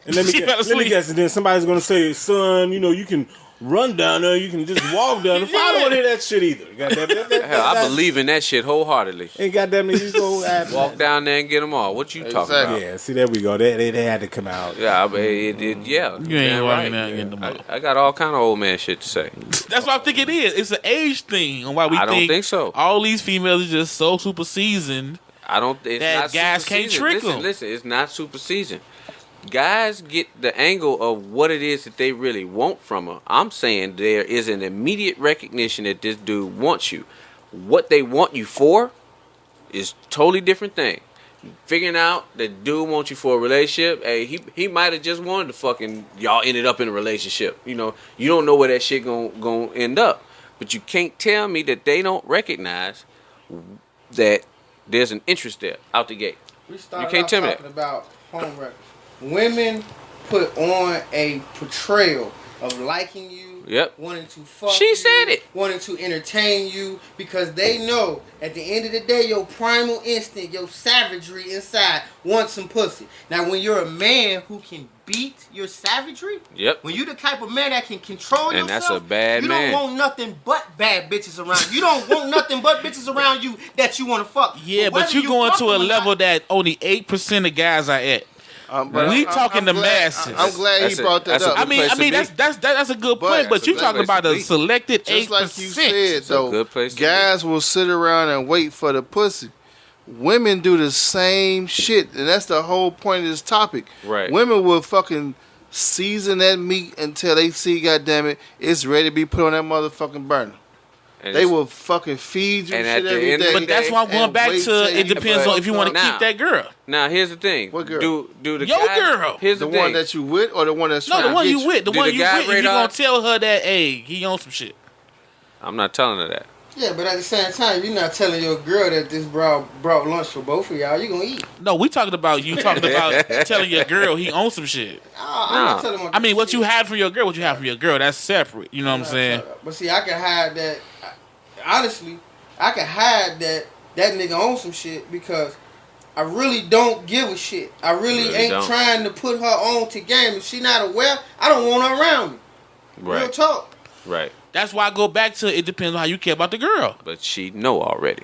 And let me She fell guess, asleep. and then somebody's gonna say, "Son, you know you can run down there. You can just walk down there." I don't want to hear that shit either. Goddamn, hell, I believe in that shit wholeheartedly. And goddamn it, you go Walk down there and get them all. What you talking Exactly. about? Yeah, see there we go. They had to come out. Yeah, I mean, yeah. You ain't damn walking out and getting them all. I got all kind of old man shit to say. That's what I think it is. It's an age thing on why we I don't think so. all these females are just so super seasoned. I don't. It's That not guys super can't seasoned. trick 'em. Listen, it's not super seasoned. Guys get the angle of what it is that they really want from her. I'm saying there is an immediate recognition that this dude wants you. What they want you for is totally different thing. Figuring out that dude wants you for a relationship. Hey, he might have just wanted to fucking y'all ended up in a relationship. You know, you don't know where that shit gonna end up. But you can't tell me that they don't recognize that there's an interest there out the gate. We started You can't off tell me talking about home records. Women put on a portrayal of liking you, Yep. wanting to fuck She you, said it. wanting to entertain you, because they know at the end of the day your primal instinct, your savagery inside wants some pussy. Now when you're a man who can beat your savagery, Yep. when you the type of man that can control And yourself, that's a bad you man. don't want nothing but bad bitches around you. You don't want nothing but bitches around you that you want to fuck. Yeah, but whether you going fuck to a them or level not, that only 8% of guys are at. But We talking the glad, masses. I'm glad That's he it. brought that That's a up. I good mean, place to be. that's a good But- point. But you That's a talking good place about to a be. selected 8%. Just like you said, a though, good place to guys will sit around and wait for the pussy. Women do the same shit, and that's the whole point of this topic. Right. Women will fucking season that meat until they see, goddamn it, it's ready to be put on that motherfucking burner. They will fucking feed you And shit at the every end of day. the But that's why I'm going and back wait to till it you depends fuck on if you want to Now- keep that girl. Now here's the thing. What girl? Do the Your guy, girl. Here's the the thing. one that you with or the one that's No, trying the one to you get with. The Do one the you guy with. If you radar- gonna tell her that, hey, he on some shit. I'm not telling her that. Yeah, but at the same time, you're not telling your girl that this brought lunch for both of y'all. You gonna eat? No, we talking about you talking about telling your girl he owns some shit. I'm not telling my I mean, what shit. you had from your girl, what you had from your girl, that's separate. You know what I'm saying? But see, I can hide that. Honestly, I can hide that nigga owns some shit because I really don't give a shit. I really ain't don't. trying to put her on to game. If she not aware, I don't want her around me. Real Right. talk. Right. That's why I go back to it depends on how you care about the girl. But she know already.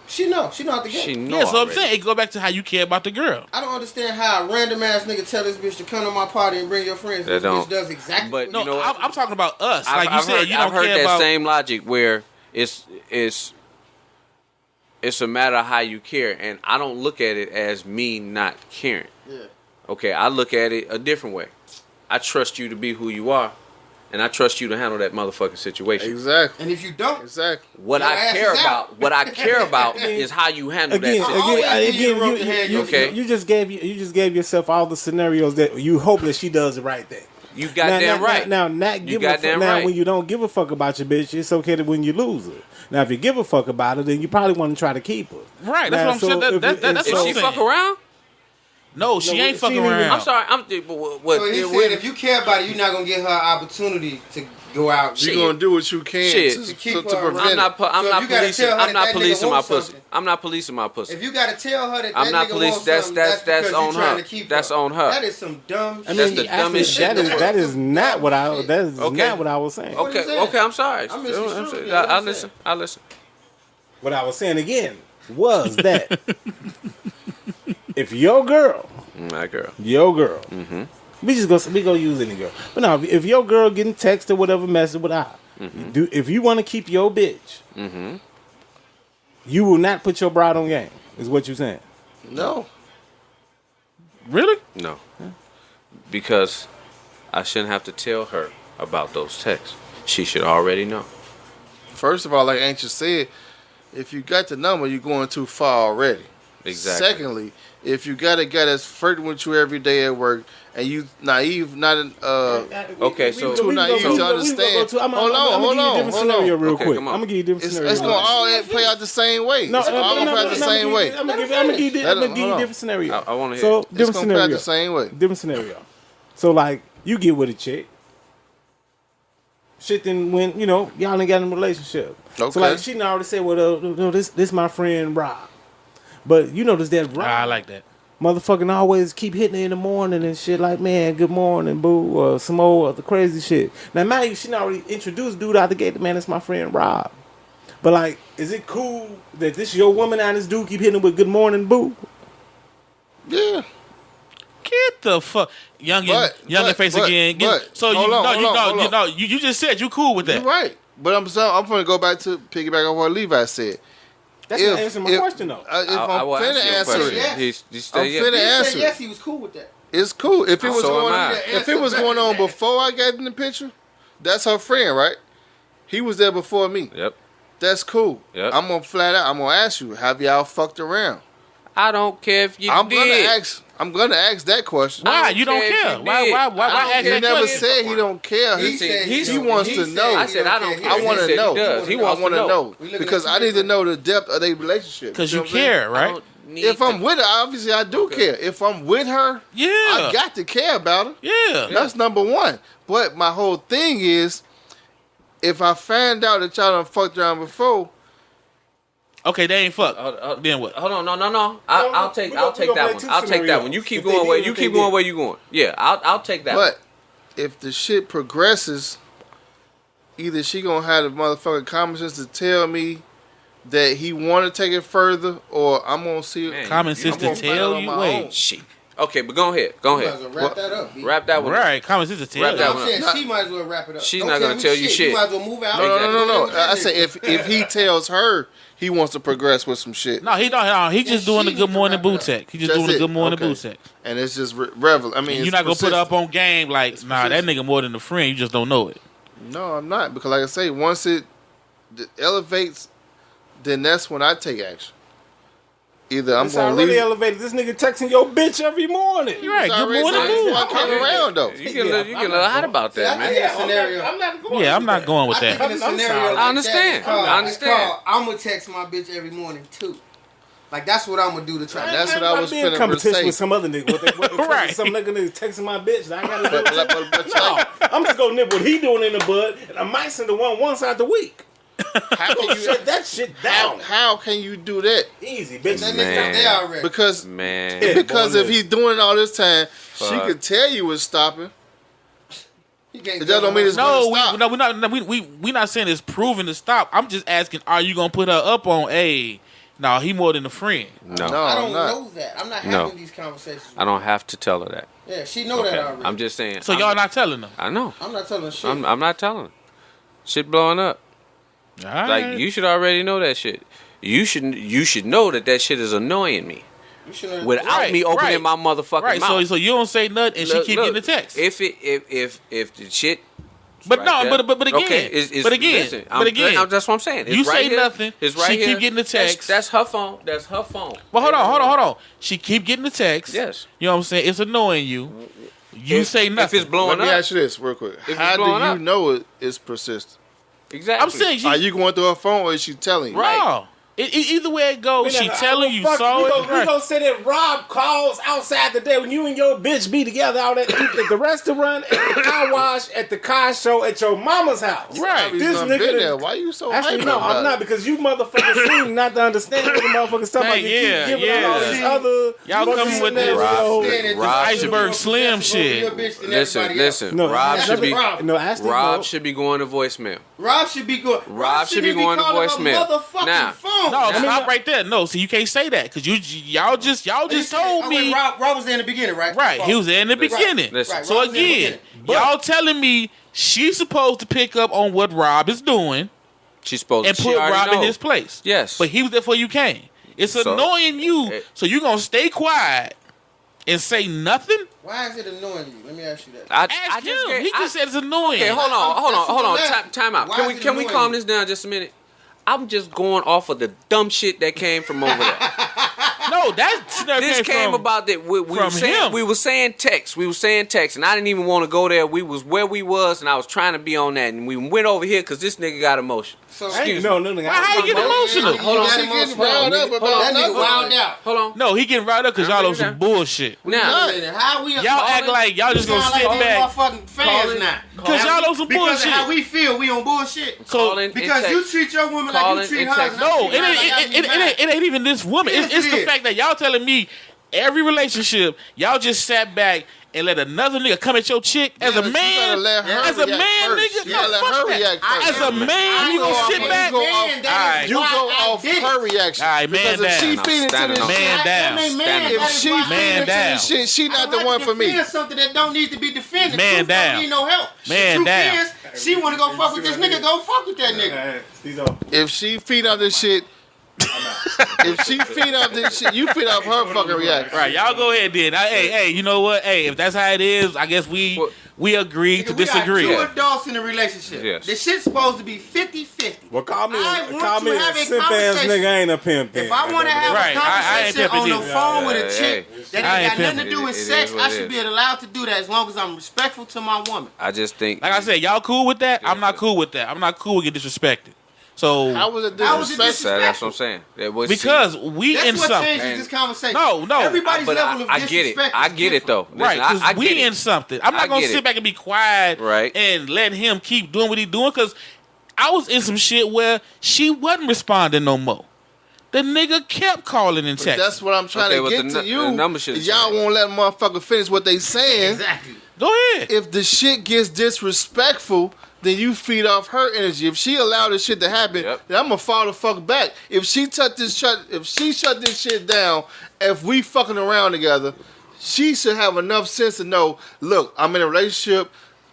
She know out the game. She know Yeah, so I'm already. saying it go back to how you care about the girl. I don't understand how a random ass nigga tell this bitch to come to my party and bring your friends. That This bitch don't- does exactly. but what No, You know what? I'm talking about us. Like you said, you I've don't heard care that about. same logic where it's a matter of how you care, and I don't look at it as me not caring. Yeah. Okay, I look at it a different way. I trust you to be who you are, and I trust you to handle that motherfucking situation. Exactly. And if you don't, Exactly. What Your I ass care is out. about, what I care about is how you handle Again, that situation. Okay. you just gave yourself all the scenarios that you hope that she does the right thing. You goddamn right. Now, not You give a fuck. goddamn Now, right. when you don't give a fuck about your bitch, it's okay to when you lose her. Now, if you give a fuck about her, then you probably want to try to keep her. Right, that's Now, what I'm saying. so That's If what she I'm fuck saying. around, No, she ain't she fucking ain't even- around. I'm sorry. But what? So he said if you care about it, you're not gonna give her an opportunity to go out. You're gonna do what you can Shit. to keep her prevent around. I'm not. it. I'm So not you gotta policing. tell her I'm not that policing nigga my wants pussy. something. I'm not policing my pussy. If you gotta tell her that I'm that not nigga police- wants that's- something, that's because on you trying her. to keep That's her. on her. That is some dumb. I shit. mean, the actually, dumbest shit in the that is not what I. Shit. That is Okay. not what I was saying. What you Okay. saying? Okay. I'm sorry. I'm misconstruing I'm it. sorry. What I I'm listen. I listen. What I was saying again was that if your girl, My girl. mm-hmm. we go use any girl, but now if your girl getting text or whatever message with if you want to keep your bitch, Mm-hmm. you will not put your bride on game. Is what you saying? No. Really? No. Because I shouldn't have to tell her about those texts. She should already know. First of all, like Ancient said, if you got the number, you're going too far already. Exactly. Secondly, if you got a guy that's flirting with you every day at work and you naive, Okay, so- too naive to understand. Hold on. Different scenario real Okay, quick. come I'm on. gonna give you a different It's scenario. going to all play out the same way. No, It's all going to play out the same way. I'm gonna give you a different scenario. I wanna hear So it. It's different going to play out scenario. the same way. Different scenario. So like you get with a chick. Shit then when, y'all ain't got in a relationship. Okay. So like she done already said, well, no, this my friend Rob. But you notice that Rob I like that. motherfucking always keep hitting her in the morning and shit like, man, good morning, boo, or some old other crazy shit. Now mind you, she done already introduced dude out the gate, man, that's my friend Rob. But like, is it cool that this your woman and this dude keep hitting her with good morning, boo? Yeah. Get the fuck, youngin face again. So you just said you cool with that. You're right. But I'm going to go back to piggyback on what Levi said. That's not answering my question though. If I'm will finna ask you a answer question. it, He said I'm yes. finna He answer said it. yes, he was cool with that. It's cool. If it was So am I. going on before I got in the picture, that's her friend, right? He was there before me. Yep. That's cool. Yep. I'm gonna flat out. I'm gonna ask you, have y'all fucked around? I don't care if you I'm did. gonna ask that question. Why? I don't You don't care if care. you Why did. ask He that never question? said he don't care. He said he wants to know. I said I don't care. I want He to said know. He does. He wants I want to to know We looking because at I two need to know the depth of their relationship. Because You you know what I'm saying? care, I right? don't need If I'm to- with her, obviously I do care. If I'm with her, Yeah. I got to care about her. Yeah. That's number one. But my whole thing is, if I find out that y'all done fucked around before, Okay, they ain't fuck. Then what? Hold on, no. I'll take we that gonna play one. two I'll take that one. You scenarios. keep If they going did where what you they keep going did. where you going. Yeah, I'll take that. but if the shit progresses, either she gonna have the motherfucking common sense to tell me that he want to take it further, or I'm gonna see Man, Common sense I'm gonna to find out tell on you. my Wait. own. Shit. Okay, but go ahead. Go You might as ahead. well wrap that up. B. Wrap that one. up. Right. Common sense to tell Wrap you. that I'm one saying up. she might as well wrap it up. She's Don't not tell gonna me tell you shit. You might as well move out. No. Exactly. I say if he tells her he wants to progress with some shit, No, he don't. No, he just doing the she good need to morning wrap boo it up. tech. He just That's doing the it. good morning Okay. boo tech. and it's just revel. I mean, You're it's not gonna put persistent. up on game like, nah, that nigga more than a friend. You just don't know it. No, I'm not, because like I say, once it elevates, then that's when I take action. Either I'm It's going to already leave. elevated. This nigga texting your bitch every morning. You're right. It's Good already- morning, it's dude. I came around though. You get a lot about that, I man. think in a scenario. I'm not going. Yeah, I'm not going with I think that. in a I'm scenario sorry. like I understand. that, it's called- I understand. it's called, I'm gonna text my bitch every morning too. Like that's what I'm gonna do to try. That's what I was in finna competition say. with some other nigga. Right. Some nigga texting my bitch. I gotta do But, it. but No, I'm just gonna nip what he doing in the bud, and I might send the one once out the week. how can you? Shut that shit down. How can you do that? Easy, bitch. That Man. nigga they already. Because Man. Yeah. because if he's doing it all this time, she Fuck. could tell you it's stopping. He can't It just don't mean it's No, gonna stop. we're not. No, we not saying it's proven to stop. I'm just asking, are you gonna put her up on a? No, he more than a friend. No, No. I I'm don't not. know that. I'm not No. having these conversations. I don't have to tell her that. Yeah, she know that already. I'm just saying. So y'all not telling her. I know. I'm not telling her shit. I'm not telling her. Shit blowing up. All right. Like you should already know that shit. You should know that shit is annoying me You shouldn't. without Right, me opening right. my motherfucking Right. mouth. So you don't say nothing, and she keep getting the text. If the shit. But right no, there- but again, okay, it's, but again, listen, but again, that's what I'm saying. It's you right say here. nothing, It's right she here. keep getting the text. That's her phone. That's her phone. But hold on. She keep getting the text. Yes. You know what I'm saying? It's annoying you. You say If nothing. it's blowing Let me up, ask you this real quick. it's How do blowing you up. know it is persistent? exactly. I'm saying she, Are you going through her phone or is she telling you? Right. no. Either way it goes, she telling you, saw We it. Right. gonna say that Rob calls outside the day when you and your bitch be together out at the restaurant, at the car wash, at the car show, at your mama's house. Right. This Been nigga. there. Why you so Actually, hyper no, about I'm not it? because you motherfuckers seem not to understand what the motherfuckers talking about. You Yeah, keep giving all these yeah. other Y'all fucking coming with this scenarios. Iceberg Slim shit. Listen. No, Rob that's should be. nothing- No, actually, Rob no. should be going to voicemail. Rob should be going. Rob should be going to calling her voicemail. Motherfucking Now. phone. No, me stop not- right there. No, so you can't say that because y'all just told me. Rob was there in the beginning, right? Right, he was there in the Listen, beginning. listen. Right, So Rob was in the again, beginning. y'all telling me she's supposed to pick up on what Rob is doing She's supposed and to. put She already Rob in knows. his place. Yes. But he was there before you came. It's So- annoying you, so you gonna stay quiet and say nothing? Why is it annoying you? Let me ask you that. I Ask him. gave- He just said it's annoying. Okay, hold on. That's Time out. why Can is we it can we annoying calm you? this down just a minute? I'm just going off of the dumb shit that came from over there. No, that This came about that we from were saying him. we were saying text, and I didn't even want to go there. We was where we was, and I was trying to be on that, and we went over here because this nigga got emotion. So I ain't no. How you get emotional? Hold on. She getting riled up about That nigga nothing. wild out. Hold on. No, he getting right up because y'all on some bullshit. Now, How we Y'all act like y'all just gonna sound sit like back motherfucking fans Calling- now. because y'all on some Because of how bullshit. we feel, we on bullshit. So calling and Because you text. treat your woman like Calling you treat and her. text. no, it ain't even this woman. Yes, It's it the is. fact that y'all telling me every relationship y'all just sat back and let another nigga come at your chick as a You gotta man. let her As a react man, first. nigga, You no, gotta let fuck her that. react first. As a man, you go gonna off- sit you back. go off- Alright. You go off her reaction. All right, man Because if down. she Now, feed into standing this on- shit, Man down. if she Man feed into down. this shit, she not the one for me. Something that don't need to be defended. Man Truth down. Don't need no help. Man Truth down. Is, she want to go fuck with this nigga. Go fuck with that nigga. If she feed off this shit, if she feed off this shit, you feed off her fucking reaction. Right, y'all go ahead then. Hey, you know what? Hey, if that's how it is, I guess we agree to We disagree. got two adults in a relationship. Yes. The shit's supposed to be 50-50. Well, call me I a want to have a simp ass conversation. nigga. I ain't a pimp. If I want to have Right, a I ain't conversation on pimping the either. phone with a Hey, chick that I ain't ain't got nothing to pimping. do with It is sex, what I it should is. be allowed to do that as long as I'm respectful to my woman. I just think. Like I said, y'all cool with that? I'm not cool with that. I'm not cool with getting disrespected. So How was it How was it disrespectful? That's what I'm saying. That was because we That's in what something. changes this conversation. No. Everybody's but level of I get it. disrespect I is get it though. different. Right, Listen, I because we get in it. something. I'm not I gonna get sit it. back and be quiet Right. and let him keep doing what he doing. Because I was in some shit where she wasn't responding no more. The nigga kept calling and texting. That's what I'm trying Okay, to but get the to you. the number should've Y'all changed. won't let motherfucker finish what they saying. Exactly. Go ahead. If the shit gets disrespectful, then you feed off her energy. If she allowed this shit to happen, Yep. then I'm gonna fall the fuck back. If she shut this shit down, if we fucking around together, she should have enough sense to know, look, I'm in a relationship,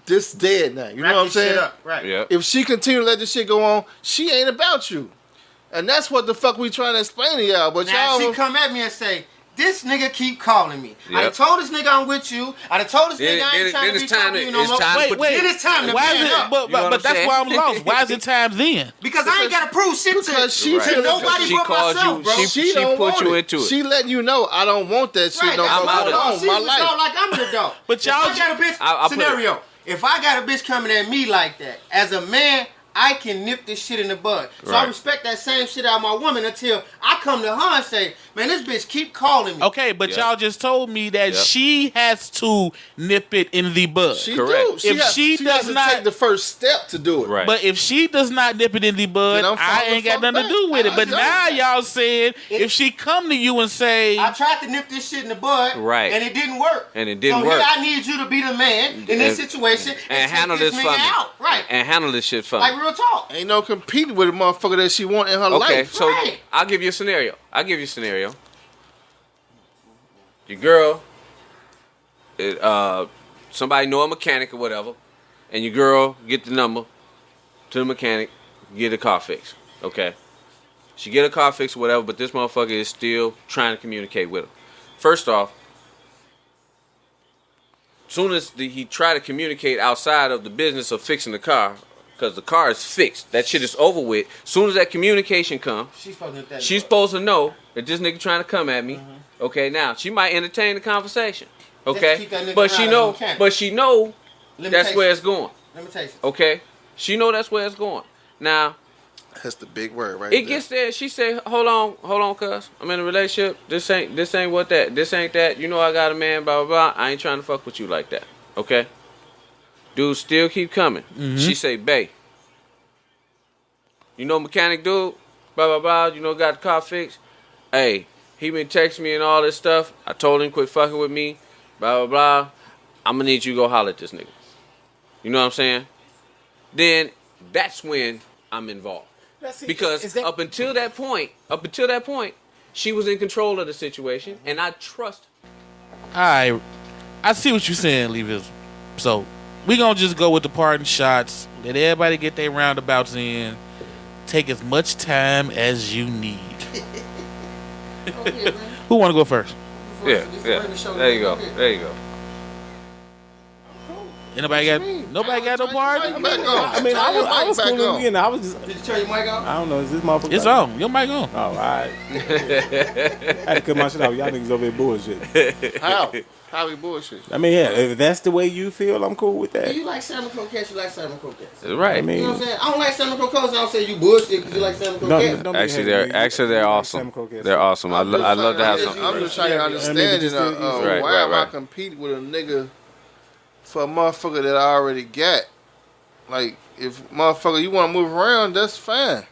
this dead now. You know what I'm saying? Right. Yeah. If she continue to let this shit go on, she ain't about you. And that's what the fuck we trying to explain to y'all. But Now y'all she come at me and say, This nigga keep calling me. I done Yep. told this nigga I'm with you. I done told this nigga I ain't trying to be talking to you no more. Wait. Then it's time to Why is man it? up. But You know what I'm that's saying? why I'm lost. Why is it times then? Because I ain't got to prove shit Because she to feel- nobody she but called myself, you- bro. she don't put want you into it. She letting you know I don't want that shit no that's more out what's of going on on. She my was life. like I'm the dog. But y'all- if I got a bitch I'll put it- scenario. If I got a bitch coming at me like that, as a man, I can nip this shit in the bud. So I Right. respect that same shit out of my woman until I come to her and say, man, this bitch keep calling me. Okay, but Yep. y'all just told me that Yep. she has to nip it in the bud. She Correct. do. If she does has to not- take the first step to do it. Right. But if she does not nip it in the bud, Then I'm I falling ain't got fuck nothing to back. do with it. But That's now right. y'all saying if she come to you and say, I tried to nip this shit in the bud, Right. and it didn't work. And it didn't so work. Here I need you to be the man in this situation and take handle this nigga for me. out. Right. And handle this shit for Like me. real talk. Ain't no competing with a motherfucker that she want in her Okay, life. so Right. I'll give you a scenario. Your girl, somebody know a mechanic or whatever, and your girl get the number to the mechanic, get a car fixed. Okay, she get a car fixed or whatever, but this motherfucker is still trying to communicate with her. First off, soon as he try to communicate outside of the business of fixing the car, because the car is fixed, that shit is over with. Soon as that communication comes, She's supposed to nip that. she's supposed to know that this nigga trying to come at me. Okay, now she might entertain the conversation. Okay, keep that nigga but she around know, as a mechanic. but she know that's where it's going. Limitations. Okay, she know that's where it's going. Now That's the big word right it there. gets there. She say, "Hold on, cuz I'm in a relationship. This ain't what that. This ain't that. You know I got a man. Blah blah blah. I ain't trying to fuck with you like that. Okay." Dude still keep coming. She say, "Bae, you know mechanic dude. Blah blah blah. You know got the car fixed. Hey, he been texting me and all this stuff. I told him quit fucking with me. Blah blah blah. I'm gonna need you to go holler at this nigga. You know what I'm saying? Then that's when I'm involved. Because up until that point, she was in control of the situation, and I trust. I see what you're saying, LeeVizzle. So we gonna just go with the parting shots. Let everybody get their roundabouts in. Take as much time as you need. Who want to go first? Yeah. There you go. Anybody got? Nobody got no part. Back on. I mean, I was Back cool. on. You know, I was just. Did you turn your mic off? I don't know. Is this motherfucker? It's on. Your mic on. Oh, all right. I had to cut my shit off. Y'all niggas over here bullshit. How? How we bullshit? I mean, yeah, if that's the way you feel, I'm cool with Do that. you like salmon croquettes? You like salmon croquettes. Right. I mean, You know what I'm saying? I don't like salmon croquettes. I don't say you bullshit because you like salmon croquettes. don't be Actually, hating they're me. awesome. Salmon croquettes. They're awesome. I love to have some. I'm just trying to understand just it. still- Right, Why am I right. competing with a nigga for a motherfucker that I already got? Like, if motherfucker you want to move around, that's fine.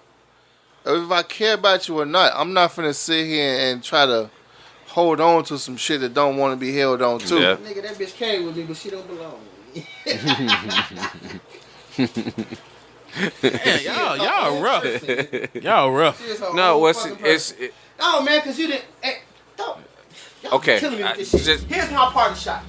If I care about you or not, I'm not finna sit here and try to hold on to some shit that don't want to be held on to. Yeah. Nigga, that bitch came with me, but she don't belong with me. Yeah, y'all rough. Y'all rough. She is her No, own what's fucking it's person. No, man, because you didn't. Don't. Y'all Okay, killing me with this I- shit. just- Here's my party shot.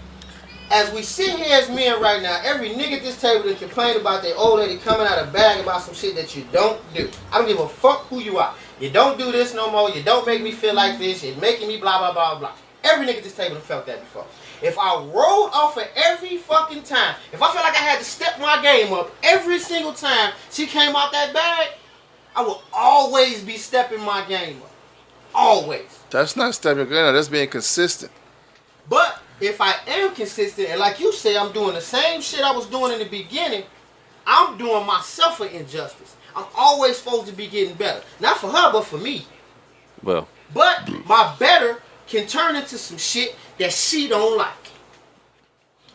As we sit here as men right now, every nigga at this table that complain about their old lady coming out of bag about some shit that you don't do. I don't give a fuck who you are. You don't do this no more. You don't make me feel like this. You're making me blah, blah, blah, blah. Every nigga at this table have felt that before. If I rolled off of every fucking time, if I felt like I had to step my game up every single time she came out that bag, I will always be stepping my game up. Always. That's not stepping good. That's being consistent. But if I am consistent, and like you say, I'm doing the same shit I was doing in the beginning, I'm doing myself an injustice. I'm always supposed to be getting better. Not for her, but for me. Well, But my better can turn into some shit that she don't like.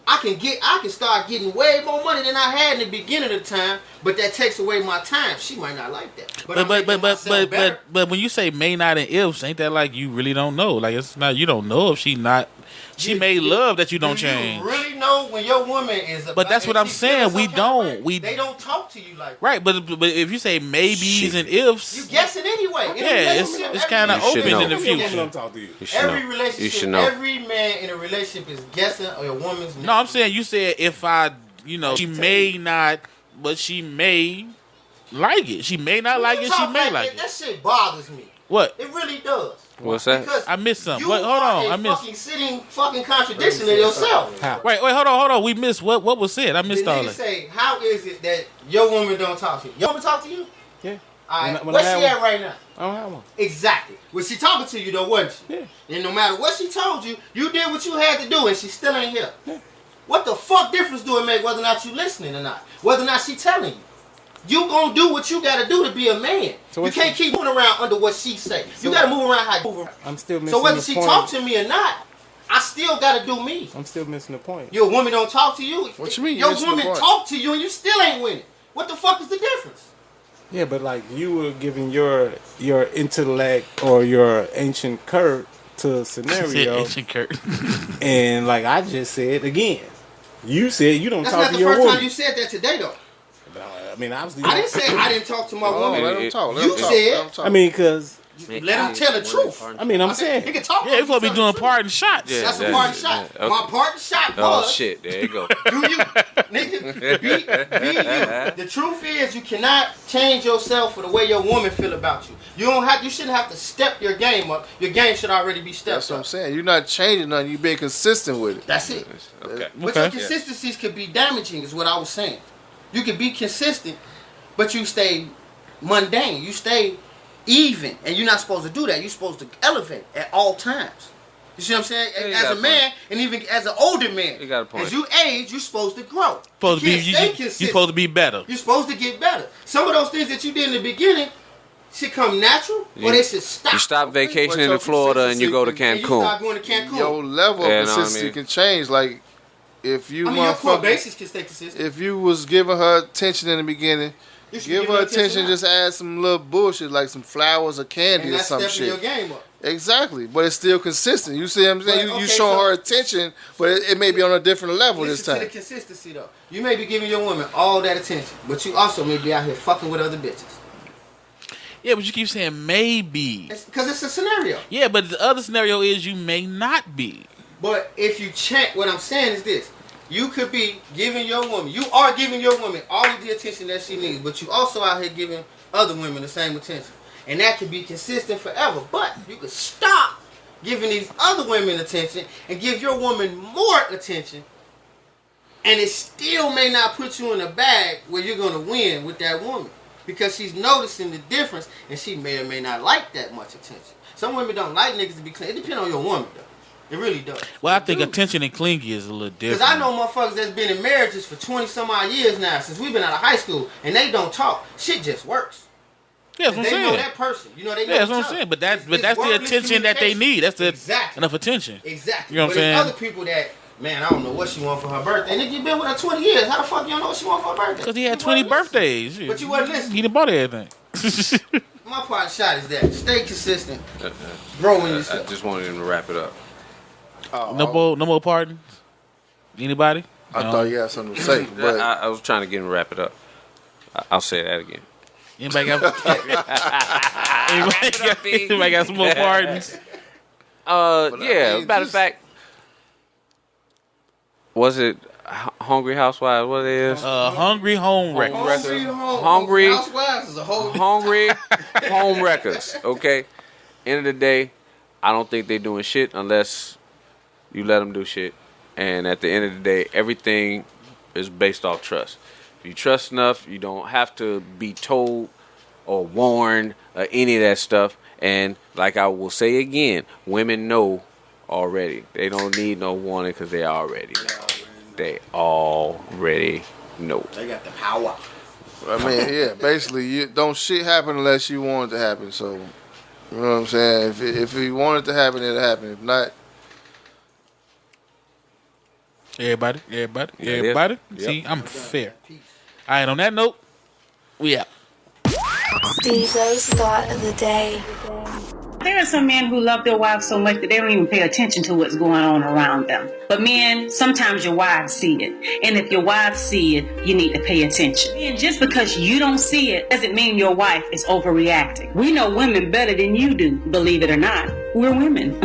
I can start getting way more money than I had in the beginning of the time, but that takes away my time. She might not like that. I'm making myself better. But when you say may not and ifs, ain't that like you really don't know? Like it's not you don't know if she not. She may love that you don't change. You really know when your woman is. But that's what I'm saying. We don't. They don't talk to you like that. Right, but if you say maybes and ifs, You guessing anyway. In a yeah, relationship, it's every kind of You should open know. in the Women future. don't talk to you. you should Every know. relationship, You should know. every man in a relationship is guessing a woman's. No, I'm saying you said if I, she may not, but she may like it. She may not like it. She may like it. That shit bothers me. What? It really does. What's that? Because I missed something. you Wait, hold on. are I a missed. fucking sitting fucking contradiction in yourself. Wait, hold on. We missed what was said. I missed The all nigga that. say, how is it that your woman don't talk to you? Your woman talk to you? Yeah. All right. When Where's I she have at right now? I don't have one. Exactly. Was she talking to you though, wasn't she? Yeah. And no matter what she told you, you did what you had to do and she still ain't here. Yeah. What the fuck difference do it make whether or not you listening or not? Whether or not she telling you? You gonna do what you gotta do to be a man. So you can't keep moving around under what she say. You gotta move around how you move around. I'm still missing So whether the she point. talk to me or not, I still gotta do me. I'm still missing the point. Your woman don't talk to you. What you mean? Your Missing the woman point? talk to you and you still ain't winning. What the fuck is the difference? Yeah, but like you were giving your intellect or your ancient Curt to a scenario, Ancient Curt. and like I just said again, you said you don't That's talk not to the your first woman. time you said that today though. I mean, obviously, I didn't say I didn't talk to my Oh, woman. let him talk. Let You him talk. said- Let him talk. I mean, because Let him tell the truth. I mean, I'm I said, saying he can talk. Yeah, he's supposed to be tell doing the truth. parting shots. Yeah. That's a that's- parting shot. yeah, okay. My parting shot Oh was. shit! There you go. Do you, nigga? Be you. The truth is, you cannot change yourself for the way your woman feel about you. You don't have. You shouldn't have to step your game up. Your game should already be stepped That's what I'm up. saying. You're not changing nothing. You're being consistent with it. That's it. Okay. But your consistencies could be damaging, is what I was saying. You could be consistent, but you stay mundane. You stay even, and you're not supposed to do that. You're supposed to elevate at all times. You see what I'm saying? Yeah, you As got a a man, and even as an older man, You got a point. as you age, you're supposed to grow. Supposed to you be can't you, stay you consistent. supposed to be better. You're supposed to get better. Some of those things that you did in the beginning should come natural, or they should stop. You stop vacationing your in Florida and you go to And you start Cancun. going to Cancun. Your level Yeah, of know what I consistency mean? can change. Like if you I mean, your core motherfucker, basis can stay consistent. if you was giving her attention in the beginning, You should give give her her attention attention. now. Just add some little bullshit like some flowers or candy And or that's some stepping your shit. game up. Exactly, but it's still consistent. You see what I'm saying? But, You okay, showing so- her attention, but it may be on a different level this Listen to the time. consistency though. You may be giving your woman all that attention, but you also may be out here fucking with other bitches. Yeah, but you keep saying maybe. Because it's a scenario. Yeah, but the other scenario is you may not be. But if you check, what I'm saying is this. You could be giving your woman, you are giving your woman all of the attention that she needs, but you also out here giving other women the same attention. And that could be consistent forever. But you could stop giving these other women attention and give your woman more attention, and it still may not put you in a bag where you're going to win with that woman. Because she's noticing the difference, and she may or may not like that much attention. Some women don't like niggas to be clean. It depends on your woman, though. It really does. Well, I It think do. attention and clingy is a little different. Because I know motherfuckers that's been in marriages for 20 some odd years now, since we've been out of high school, and they don't talk. Shit just works. Yeah, that's what I'm They know saying. that person. You know, they know Yeah, that's each what I'm other. saying. But that's It's the wordless attention that they communication. need. That's the Exactly. enough attention. Exactly. You know what but I'm there's saying? other people that, man, I don't know what she want for her birthday. Nigga, you been with her 20 years. How the fuck you don't know what she want for her birthday? Because he had You 20 wasn't listening. birthdays. But you wasn't listening. He done bought everything. My part shot is that. Stay consistent. Grow in I yourself. just wanted him to wrap it up. No more pardons? Anybody? I No. thought you had something to say, but I was trying to get him to wrap it up. I'll say that again. Anybody anybody got some more pardons? Yeah. I mean, Matter of just- fact, was it Hungry Housewives? What it is? Hungry Home Wreckers. Hungry- Housewives is a whole. Hungry Home Wreckers. Okay. End of the day, I don't think they're doing shit unless you let them do shit. And at the end of the day, everything is based off trust. If you trust enough, you don't have to be told or warned or any of that stuff. And like I will say again, women know already. They don't need no warning because they already know. They already know. They got the power. I mean, yeah, basically, you don't shit happen unless you want it to happen. So, you know what I'm saying? If you want it to happen, it'll happen. If not, Everybody. Yep. See, I'm fair. All right, on that note, we out. Stezo's thought of the day. There are some men who love their wives so much that they don't even pay attention to what's going on around them. But men, sometimes your wives see it. And if your wives see it, you need to pay attention. And just because you don't see it doesn't mean your wife is overreacting. We know women better than you do, believe it or not. We're women.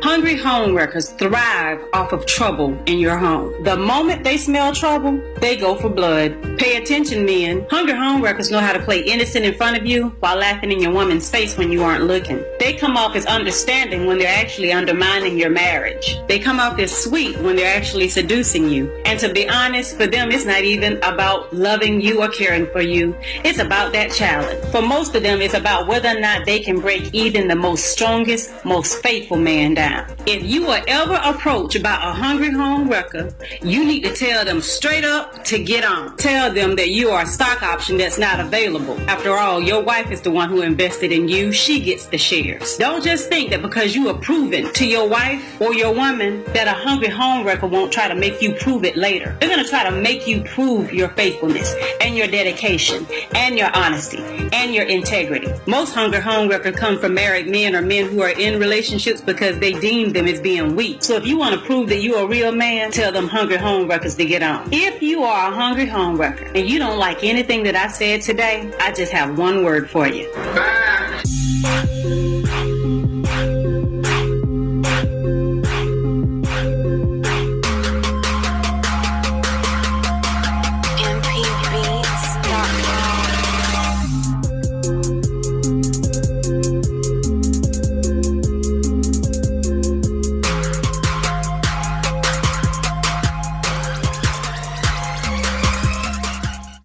Hungry homewreckers thrive off of trouble in your home. The moment they smell trouble, they go for blood. Pay attention, men. Hungry homewreckers know how to play innocent in front of you while laughing in your woman's face when you aren't looking. They come off as understanding when they're actually undermining your marriage. They come off as sweet when they're actually seducing you. And to be honest, for them, it's not even about loving you or caring for you. It's about that challenge. For most of them, it's about whether or not they can break even the most strongest, most faithful man down. If you are ever approached by a hungry home wrecker, you need to tell them straight up to get on. Tell them that you are a stock option that's not available. After all, your wife is the one who invested in you. She gets the shares. Don't just think that because you are proven to your wife or your woman that a hungry home wrecker won't try to make you prove it later. They're going to try to make you prove your faithfulness and your dedication and your honesty and your integrity. Most hungry home wreckers come from married men or men who are in relationships because they deem them as being weak. So if you want to prove that you're a real man, tell them hungry home wreckers to get on. If you are a hungry home wrecker and you don't like anything that I said today, I just have one word for you.